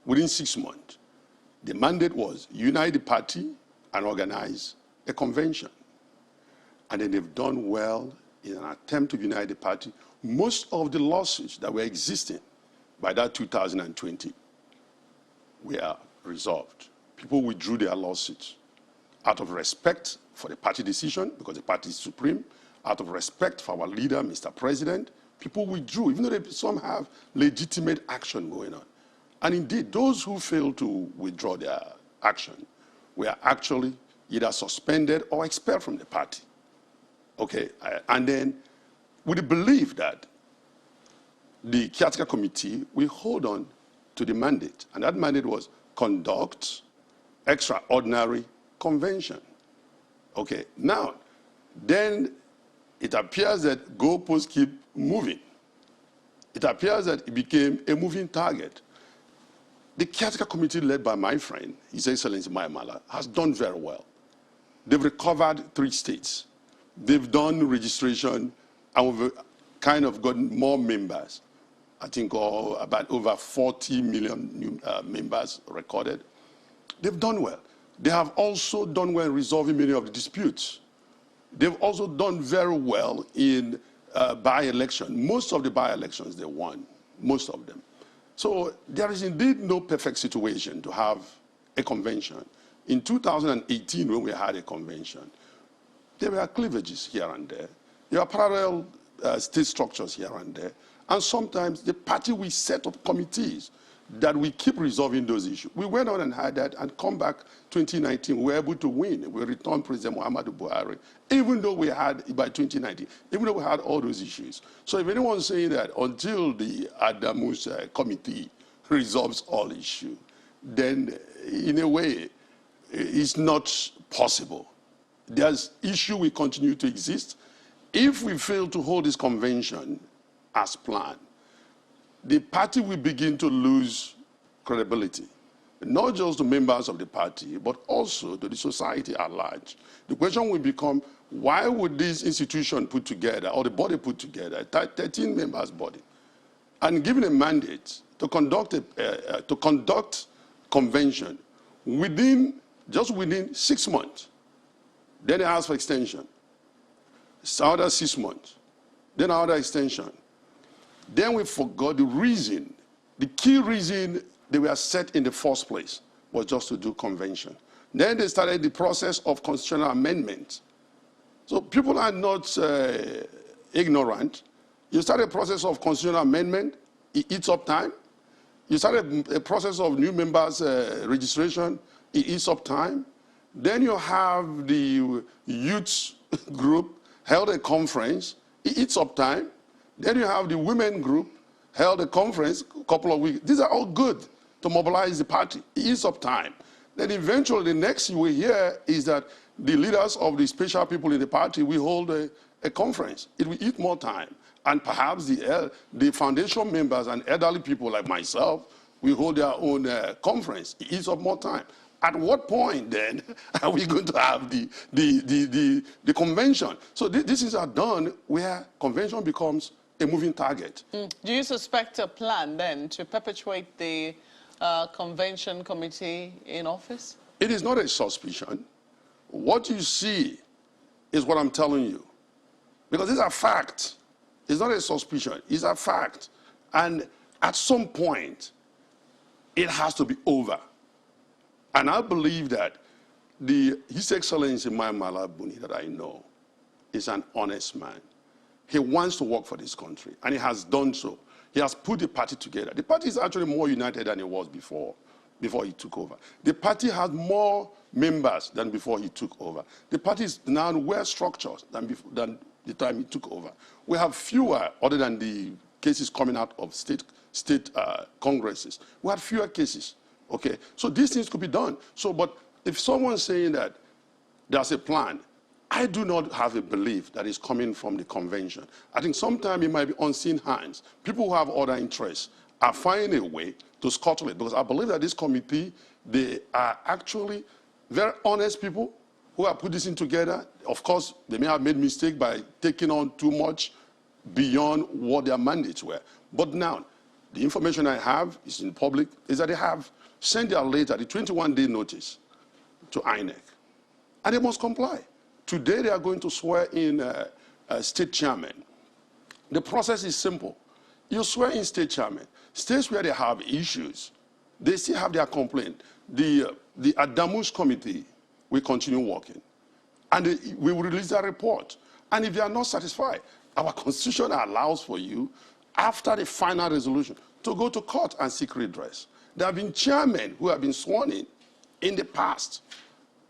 the mandate was unite the party and organize a convention. And then they've done well in an attempt to unite the party. Most of the lawsuits that were existing by that 2020 were resolved. People withdrew their lawsuits out of respect for the party decision, because the party is supreme, out of respect for our leader, Mr. President. People withdrew, even though some have legitimate action going on. And indeed, those who failed to withdraw their action were actually either suspended or expelled from the party. Okay, and then with the belief that the caretaker committee will hold on to the mandate, and that mandate was conduct extraordinary convention. Okay, now, then it appears that goalposts keep moving. It appears that it became a moving target. The caretaker committee led by my friend, His Excellency Mai Mala, has done very well. They've recovered 3 states. They've done registration and we've kind of gotten more members. I think about over 40 million new members recorded. They've done well. They have also done well in resolving many of the disputes. They've also done very well in by-election. Most of the by-elections they won, most of them. So there is indeed no perfect situation to have a convention. In 2018, when we had a convention, there were cleavages here and there. There were parallel state structures here and there. And sometimes the party will set up committees that we keep resolving those issues. We went on and had that, and come back 2019, we were able to win. We returned President Muhammadu Buhari, even though we had, by 2019, even though we had all those issues. So if anyone's saying that until the Adamus committee resolves all issues, then in a way, it's not possible. There's issue will continue to exist. If we fail to hold this convention as planned, the party will begin to lose credibility, not just to members of the party, but also to the society at large. The question will become, why would this institution put together, or the body put together, a 13 members body, and given a mandate to conduct convention just within 6 months, then they ask for extension, another 6 months, then another extension. Then we forgot the reason, the key reason they were set in the first place was just to do convention. Then they started the process of constitutional amendment. So people are not ignorant. You start a process of constitutional amendment, it eats up time. You start a process of new members registration, it eats up time. Then you have the youth group held a conference, it eats up time. Then you have the women group held a conference a couple of weeks. These are all good to mobilize the party. It eats up time. Then eventually the next you will hear is that the leaders of the special people in the party will hold a conference. It will eat more time. And perhaps the foundation members and elderly people like myself will hold their own conference. It eats up more time. At what point, then, are we going to have the convention? So these things are done where convention becomes a moving target. Do you suspect a plan, then, to perpetuate the convention committee in office? It is not a suspicion. What you see is what I'm telling you. Because these are facts. It's not a suspicion. It's a fact. And at some point, it has to be over. And I believe that His Excellency Maimala Buni, that I know, is an honest man. He wants to work for this country, and he has done so. He has put the party together. The party is actually more united than it was before he took over. The party has more members than before he took over. The party is now well structured than the time he took over. We have fewer, other than the cases coming out of state congresses. We have fewer cases. Okay, so these things could be done. So, but if someone's saying that there's a plan, I do not have a belief that is coming from the convention. I think sometimes it might be unseen hands. People who have other interests are finding a way to scuttle it, because I believe that this committee, they are actually very honest people who have put this in together. Of course, they may have made mistake by taking on too much beyond what their mandates were. But now, the information I have is in public, is that they have sent their letter, the 21-day notice, to INEC. And they must comply. Today, they are going to swear in a state chairman. The process is simple. You swear in state chairman. States where they have issues, they still have their complaint. The Adamus committee will continue working. And we will release a report. And if they are not satisfied, our constitution allows for you, after the final resolution, to go to court and seek redress. There have been chairmen who have been sworn in the past.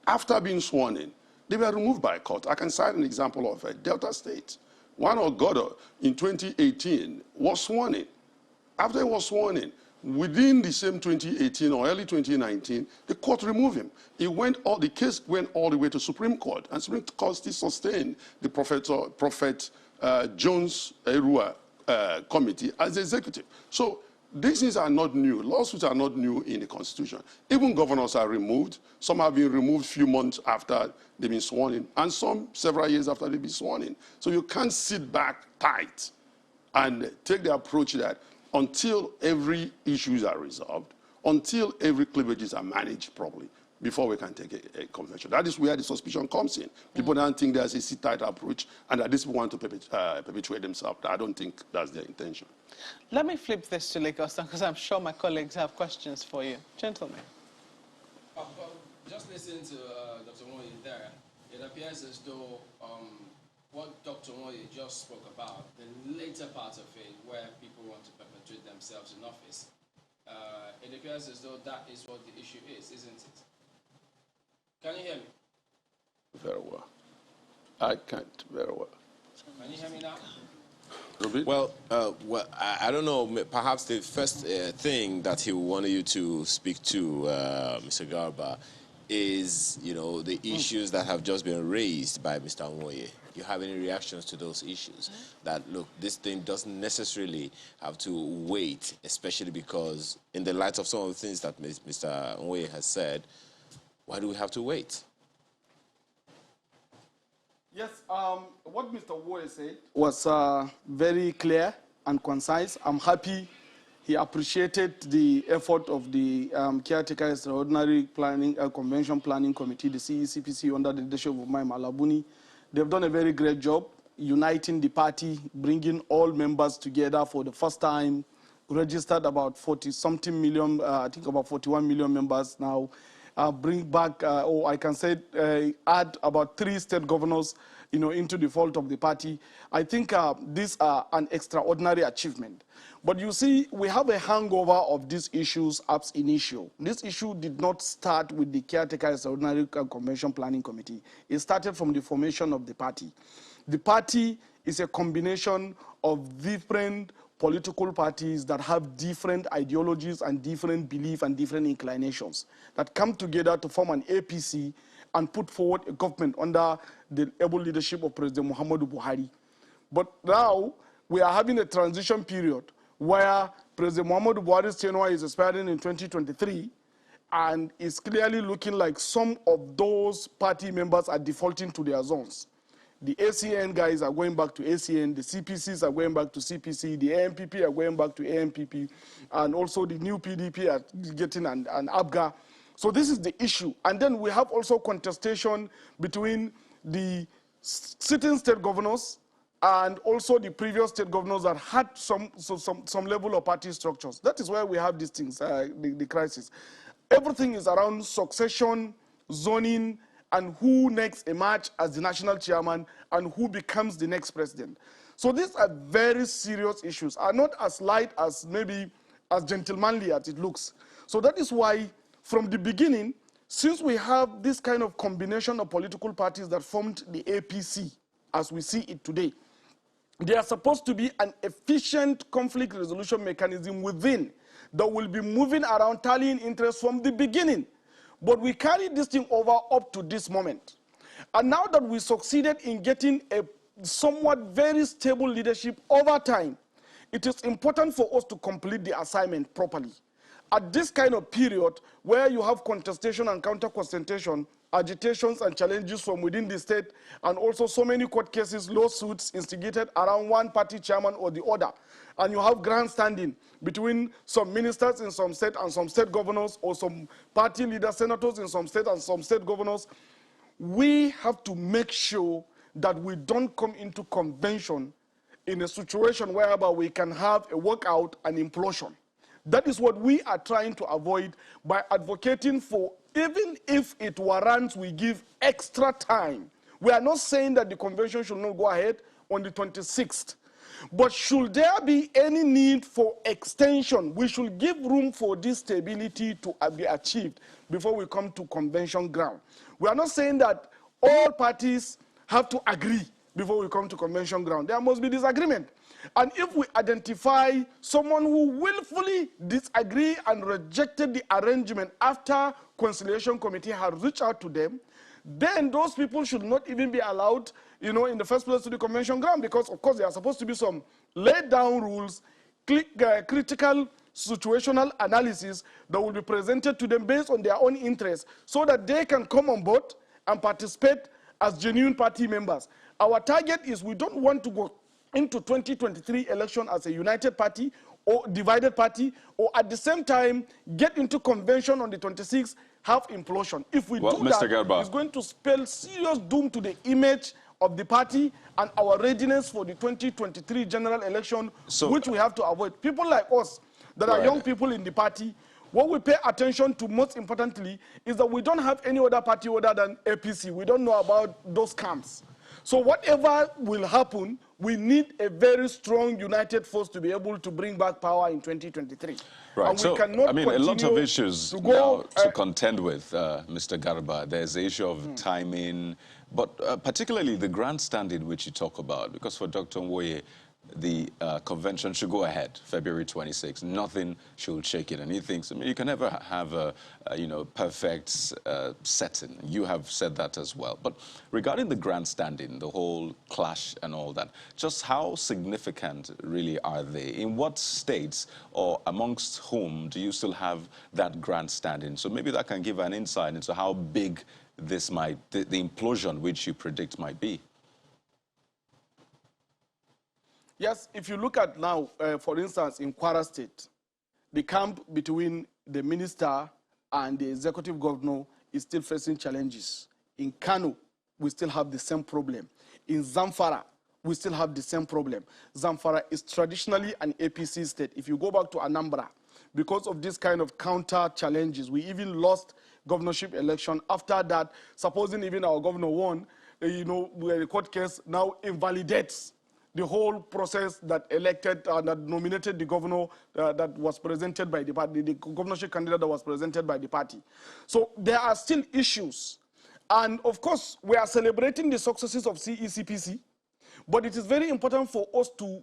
After being sworn in, they were removed by court. I can cite an example of Delta State. One Ogodo in 2018 was sworn in. After he was sworn in, within the same 2018 or early 2019, the court removed him. The case went all the way to Supreme Court, and Supreme Court still sustained the Prophet Jones Erua committee as the executive. So these things are not new. Lawsuits are not new in the Constitution. Even governors are removed. Some have been removed a few months after they've been sworn in, and some several years after they've been sworn in. So you can't sit back tight and take the approach that until every issues are resolved, until every cleavages are managed properly, before we can take a convention. That is where the suspicion comes in. People don't think there's a sit-tight approach and that these people want to perpetuate themselves. I don't think that's their intention. Let me flip this to Lagos, because I'm sure my colleagues have questions for you. Gentlemen. Just listening to Dr. Moye there, it appears as though what Dr. Moye just spoke about, the later part of it, where people want to perpetuate themselves in office, it appears as though that is what the issue is, isn't it? Can you hear me? Very well. I can't very well. Can you hear me now? Well, I don't know. Perhaps the first thing that he wanted you to speak to, Mr. Garba, is, the issues that have just been raised by Mr. Moye. Do you have any reactions to those issues? That, look, this thing doesn't necessarily have to wait, especially because in the light of some of the things that Mr. Moye has said, why do we have to wait? Yes, what Mr. Moye said was very clear and concise. I'm happy he appreciated the effort of the Caretaker Extraordinary Planning Convention Planning Committee, the CECPC, under the leadership of Maimala Buni. They've done a very great job uniting the party, bringing all members together for the first time, registered about 40-something million, I think about 41 million members now. Bring back, I can say, add about 3 state governors, into the fold of the party. I think these are an extraordinary achievement. But you see, we have a hangover of these issues ab initio. This issue did not start with the Caretaker Extraordinary Convention Planning Committee. It started from the formation of the party. The party is a combination of different political parties that have different ideologies and different beliefs and different inclinations that come together to form an APC and put forward a government under the able leadership of President Muhammadu Buhari. But now we are having a transition period where President Muhammadu Buhari's tenure is expiring in 2023, and it's clearly looking like some of those party members are defaulting to their zones. The ACN guys are going back to ACN, the CPCs are going back to CPC, the AMPP are going back to AMPP, and also the new PDP are getting an ABGA. So this is the issue. And then we have also contestation between the sitting state governors and also the previous state governors that had some level of party structures. That is why we have these things, the crisis. Everything is around succession, zoning, and who next emerge as the national chairman and who becomes the next president. So these are very serious issues, are not as light as maybe as gentlemanly as it looks. So that is why from the beginning, since we have this kind of combination of political parties that formed the APC as we see it today, there are supposed to be an efficient conflict resolution mechanism within that will be moving around tallying interests from the beginning. But we carried this thing over up to this moment. And now that we succeeded in getting a somewhat very stable leadership over time, it is important for us to complete the assignment properly. At this kind of period where you have contestation and counter-contestation, agitations and challenges from within the state, and also so many court cases, lawsuits instigated around one party chairman or the other, and you have grandstanding between some ministers in some state and some state governors, or some party leaders, senators in some state and some state governors, we have to make sure that we don't come into convention in a situation whereby we can have a walkout and implosion. That is what we are trying to avoid by advocating for, even if it warrants, we give extra time. We are not saying that the convention should not go ahead on the 26th. But should there be any need for extension, we should give room for this stability to be achieved before we come to convention ground. We are not saying that all parties have to agree before we come to convention ground. There must be disagreement. And if we identify someone who willfully disagreed and rejected the arrangement after conciliation committee had reached out to them, then those people should not even be allowed, in the first place to the convention ground, because of course there are supposed to be some laid down rules, critical situational analysis that will be presented to them based on their own interests so that they can come on board and participate as genuine party members. Our target is we don't want to go into 2023 election as a united party or divided party, or at the same time get into convention on the 26th, have implosion. If we do Mr. that, Garba, it's going to spell serious doom to the image of the party and our readiness for the 2023 general election, which we have to avoid. People like us that are young people in the party, what we pay attention to most importantly is that we don't have any other party other than APC. We don't know about those camps. So whatever will happen, we need a very strong united force to be able to bring back power in 2023. Right, and so, cannot a lot of issues now to contend with, Mr. Garba. There's the issue of timing, but particularly the grandstanding which you talk about, because for Dr. Nwoye, the convention should go ahead, February 26th. Nothing should shake it. And he thinks, you can never have a perfect setting. You have said that as well. But regarding the grandstanding, the whole clash and all that, just how significant really are they? In what states or amongst whom do you still have that grandstanding? So maybe that can give an insight into how big this might, the implosion which you predict might be. Yes, if you look at now, for instance, in Kwara State, the camp between the minister and the executive governor is still facing challenges. In Kano, we still have the same problem. In Zamfara, we still have the same problem. Zamfara is traditionally an APC state. If you go back to Anambra, because of this kind of counter challenges, we even lost governorship election. After that, supposing even our governor won, the court case now invalidates the whole process that elected, that nominated the governor that was presented by the party, the governorship candidate that was presented by the party. So there are still issues. And of course, we are celebrating the successes of CECPC, but it is very important for us to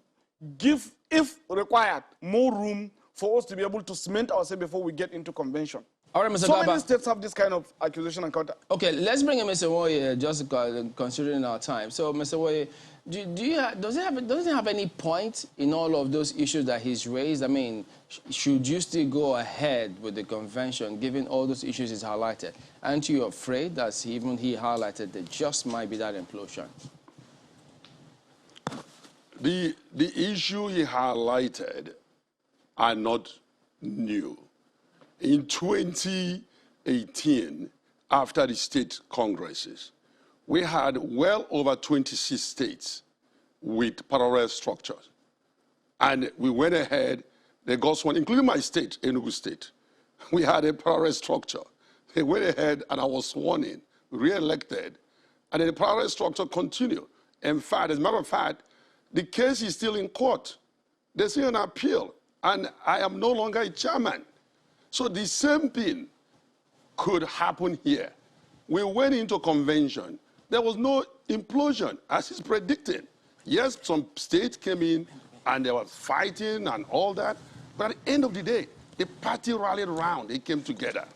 give, if required, more room for us to be able to cement ourselves before we get into convention. All right, Mr. So Garba. many states have this kind of accusation and counter. Okay, let's bring in Mr. Woye, just considering our time. So, Mr. Woye, does it have any point in all of those issues that he's raised? I mean, should you still go ahead with the convention, given all those issues he's highlighted? Aren't you afraid that even he highlighted there just might be that implosion? The issue he highlighted are not new. In 2018, after the state congresses, we had well over 26 states with parallel structures. And we went ahead, they got sworn, including my state, Enugu State. We had a parallel structure. They went ahead and I was sworn in, re-elected, and then the parallel structure continued. In fact, as a matter of fact, the case is still in court. There's still an appeal, and I am no longer a chairman. So the same thing could happen here. We went into convention. There was no implosion, as is predicted. Yes, some states came in and they were fighting and all that. But at the end of the day, the party rallied around. They came together.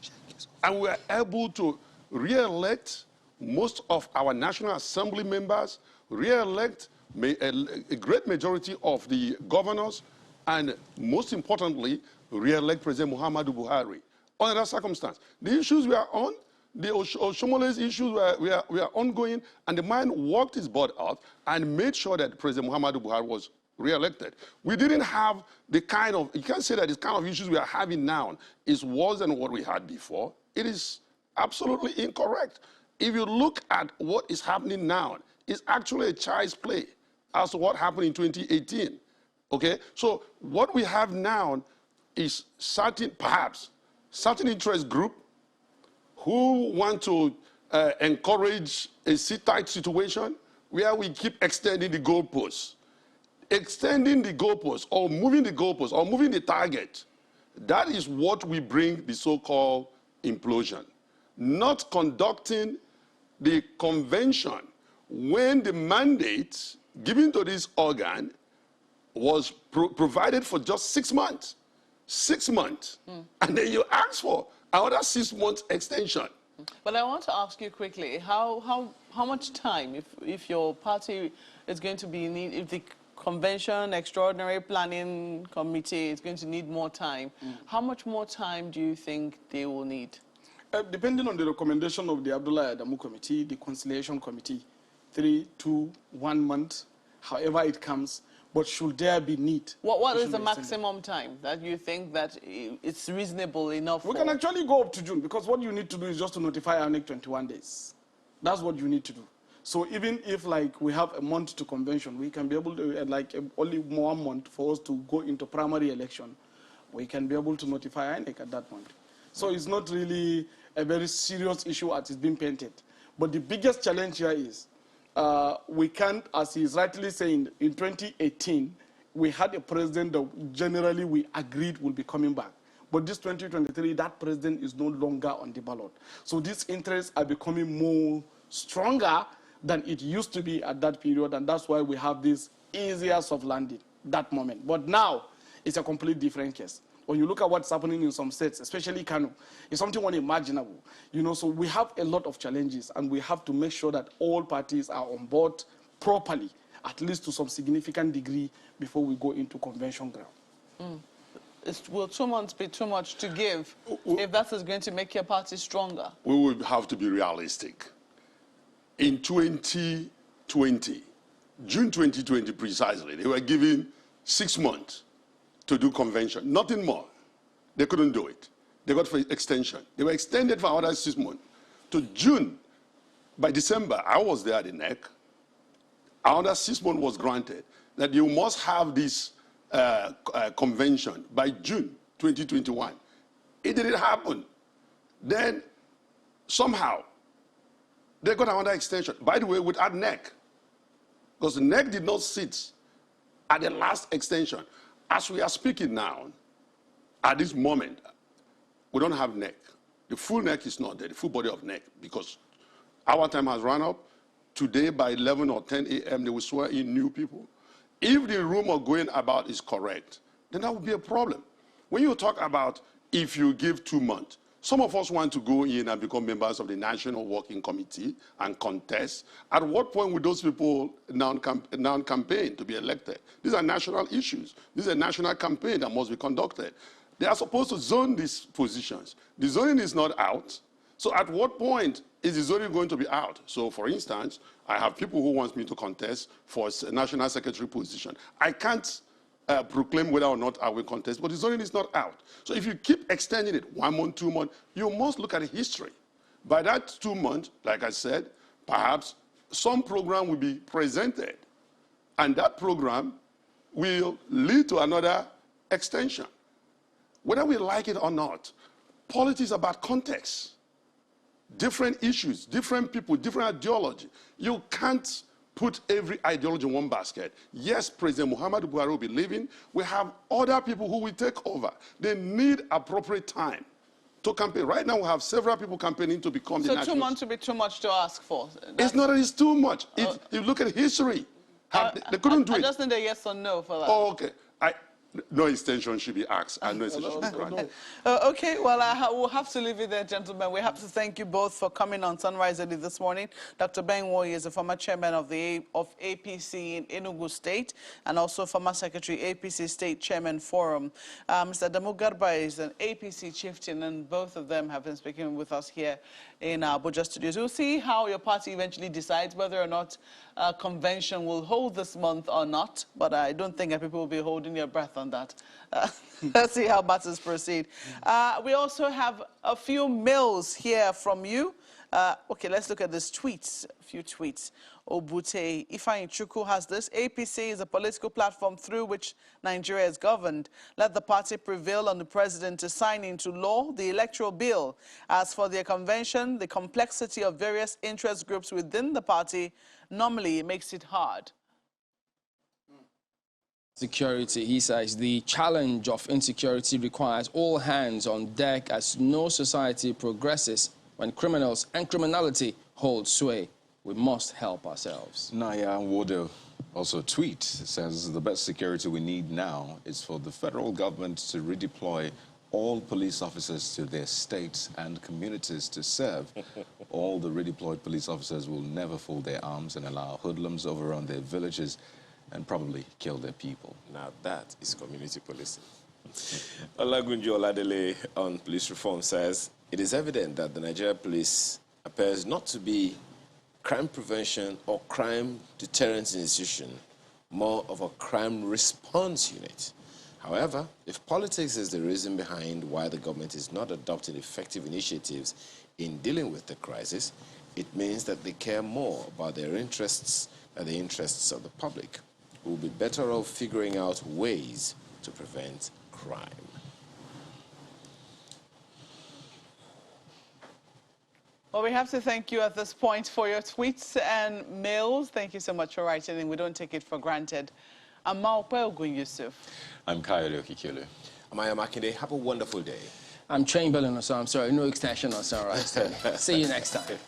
And we were able to re-elect most of our National Assembly members, re-elect a great majority of the governors, and most importantly, re-elect President Muhammadu Buhari. Under that circumstance, the issues we are on, the Oshomole's issues we are ongoing, and the man worked his butt out and made sure that President Muhammadu Buhari was re-elected. We didn't have the kind of, you can't say that the kind of issues we are having now is worse than what we had before. It is absolutely incorrect. If you look at what is happening now, it's actually a child's play as to what happened in 2018. Okay? So what we have now is perhaps certain interest group who want to encourage a sit-tight situation where we keep extending the goalposts. Extending the goalposts or moving the goalposts or moving the target, that is what we bring the so-called implosion. Not conducting the convention when the mandate given to this organ was provided for just 6 months. 6 months. And then you ask for another 6 months extension. But I want to ask you quickly, how much time, if your party is going to be if the convention, extraordinary planning committee is going to need more time, how much more time do you think they will need? Depending on the recommendation of the Abdullah Adamu committee, the conciliation committee, 3, 2, 1 month, however it comes. But should there be need? What is the maximum time that you think that it's reasonable enough We can actually go up to June, because what you need to do is just to notify INEC 21 days. That's what you need to do. So even if like we have a month to convention, we can be able to, only 1 month for us to go into primary election, we can be able to notify INEC at that point. So it's not really a very serious issue as it's been painted. But the biggest challenge here is, we can't, as he's rightly saying, in 2018, we had a president that generally we agreed will be coming back. But this 2023, that president is no longer on the ballot. So these interests are becoming more stronger than it used to be at that period, and that's why we have this easier soft landing, that moment. But now, it's a completely different case. When you look at what's happening in some states, especially Kano, it's something unimaginable. You know, so we have a lot of challenges, and we have to make sure that all parties are on board properly, at least to some significant degree, before we go into convention ground. Will 2 months be too much to give if that is going to make your party stronger? We will have to be realistic. In 2020, June 2020 precisely, they were given 6 months to do convention, nothing more. They couldn't do it. They got for extension. They were extended for another 6 months to June. By December, I was there at the NEC. Another 6 months was granted that you must have this convention by June 2021. It didn't happen. Then somehow they got another extension. By the way, without NEC, because the NEC did not sit at the last extension. As we are speaking now, at this moment, we don't have NEC. The full NEC is not there, the full body of NEC, because our time has run up. Today, by 11 or 10 a.m., they will swear in new people. If the rumor going about is correct, then that would be a problem. When you talk about if you give 2 months, Some of us want to go in and become members of the National Working Committee and contest. At what point would those people now campaign to be elected? These are national issues. This is a national campaign that must be conducted. They are supposed to zone these positions. The zoning is not out. So at what point is the zoning going to be out? So for instance, I have people who want me to contest for a national secretary position. I can't proclaim whether or not I will contest, but the zoning is not out. So if you keep extending it 1 month, 2 months, you must look at the history. By that 2 months, like I said, perhaps some program will be presented, and that program will lead to another extension. Whether we like it or not, politics is about context. Different issues, different people, different ideology. You can't put every ideology in one basket. Yes, President Muhammadu Buhari will be leaving. We have other people who will take over. They need appropriate time to campaign. Right now, we have several people campaigning to become the national... So 2 months would be too much to ask for? It's not that it's too much. If you look at history, they couldn't do it. I just need a yes or no for that. Oh, okay. No extension should be asked, and no extension should be granted. Okay, well, we'll have to leave it there, gentlemen. We have to thank you both for coming on Sunrise Early this morning. Dr. Ben Woyi is the former chairman of APC in Enugu State, and also former secretary, APC State Chairman Forum. Mr. Adamu Garba is an APC chieftain, and both of them have been speaking with us here in our Abuja studios. We'll see how your party eventually decides whether or not a convention will hold this month or not, but I don't think that people will be holding their breath on that. Let's see how matters proceed. We also have a few mails here from you. Okay, let's look at these tweets, a few tweets. Obute Ifeanyi Chukwu has this. APC is a political platform through which Nigeria is governed. Let the party prevail on the president to sign into law the electoral bill. As for their convention, the complexity of various interest groups within the party normally makes it hard. Security, he says, the challenge of insecurity requires all hands on deck as no society progresses when criminals and criminality hold sway. We must help ourselves. Naya Wodo also tweet says the best security we need now is for the federal government to redeploy all police officers to their states and communities to serve. All the redeployed police officers will never fold their arms and allow hoodlums overrun their villages and probably kill their people. Now that is community policing. Olagunju Oladele on police reform says, it is evident that the Nigeria police appears not to be crime prevention or crime deterrence institution, more of a crime response unit. However, if politics is the reason behind why the government is not adopting effective initiatives in dealing with the crisis, it means that they care more about their interests than the interests of the public. We will be better off figuring out ways to prevent crime. Well, we have to thank you at this point for your tweets and mails. Thank you so much for writing in. We don't take it for granted. I'm Maope Ogun Yusuf. I'm Kayode Okikilu. I'm Aya Makinde. Have a wonderful day. I'm Chamberlain, so I'm sorry, no extension on Sunrise. See you next time.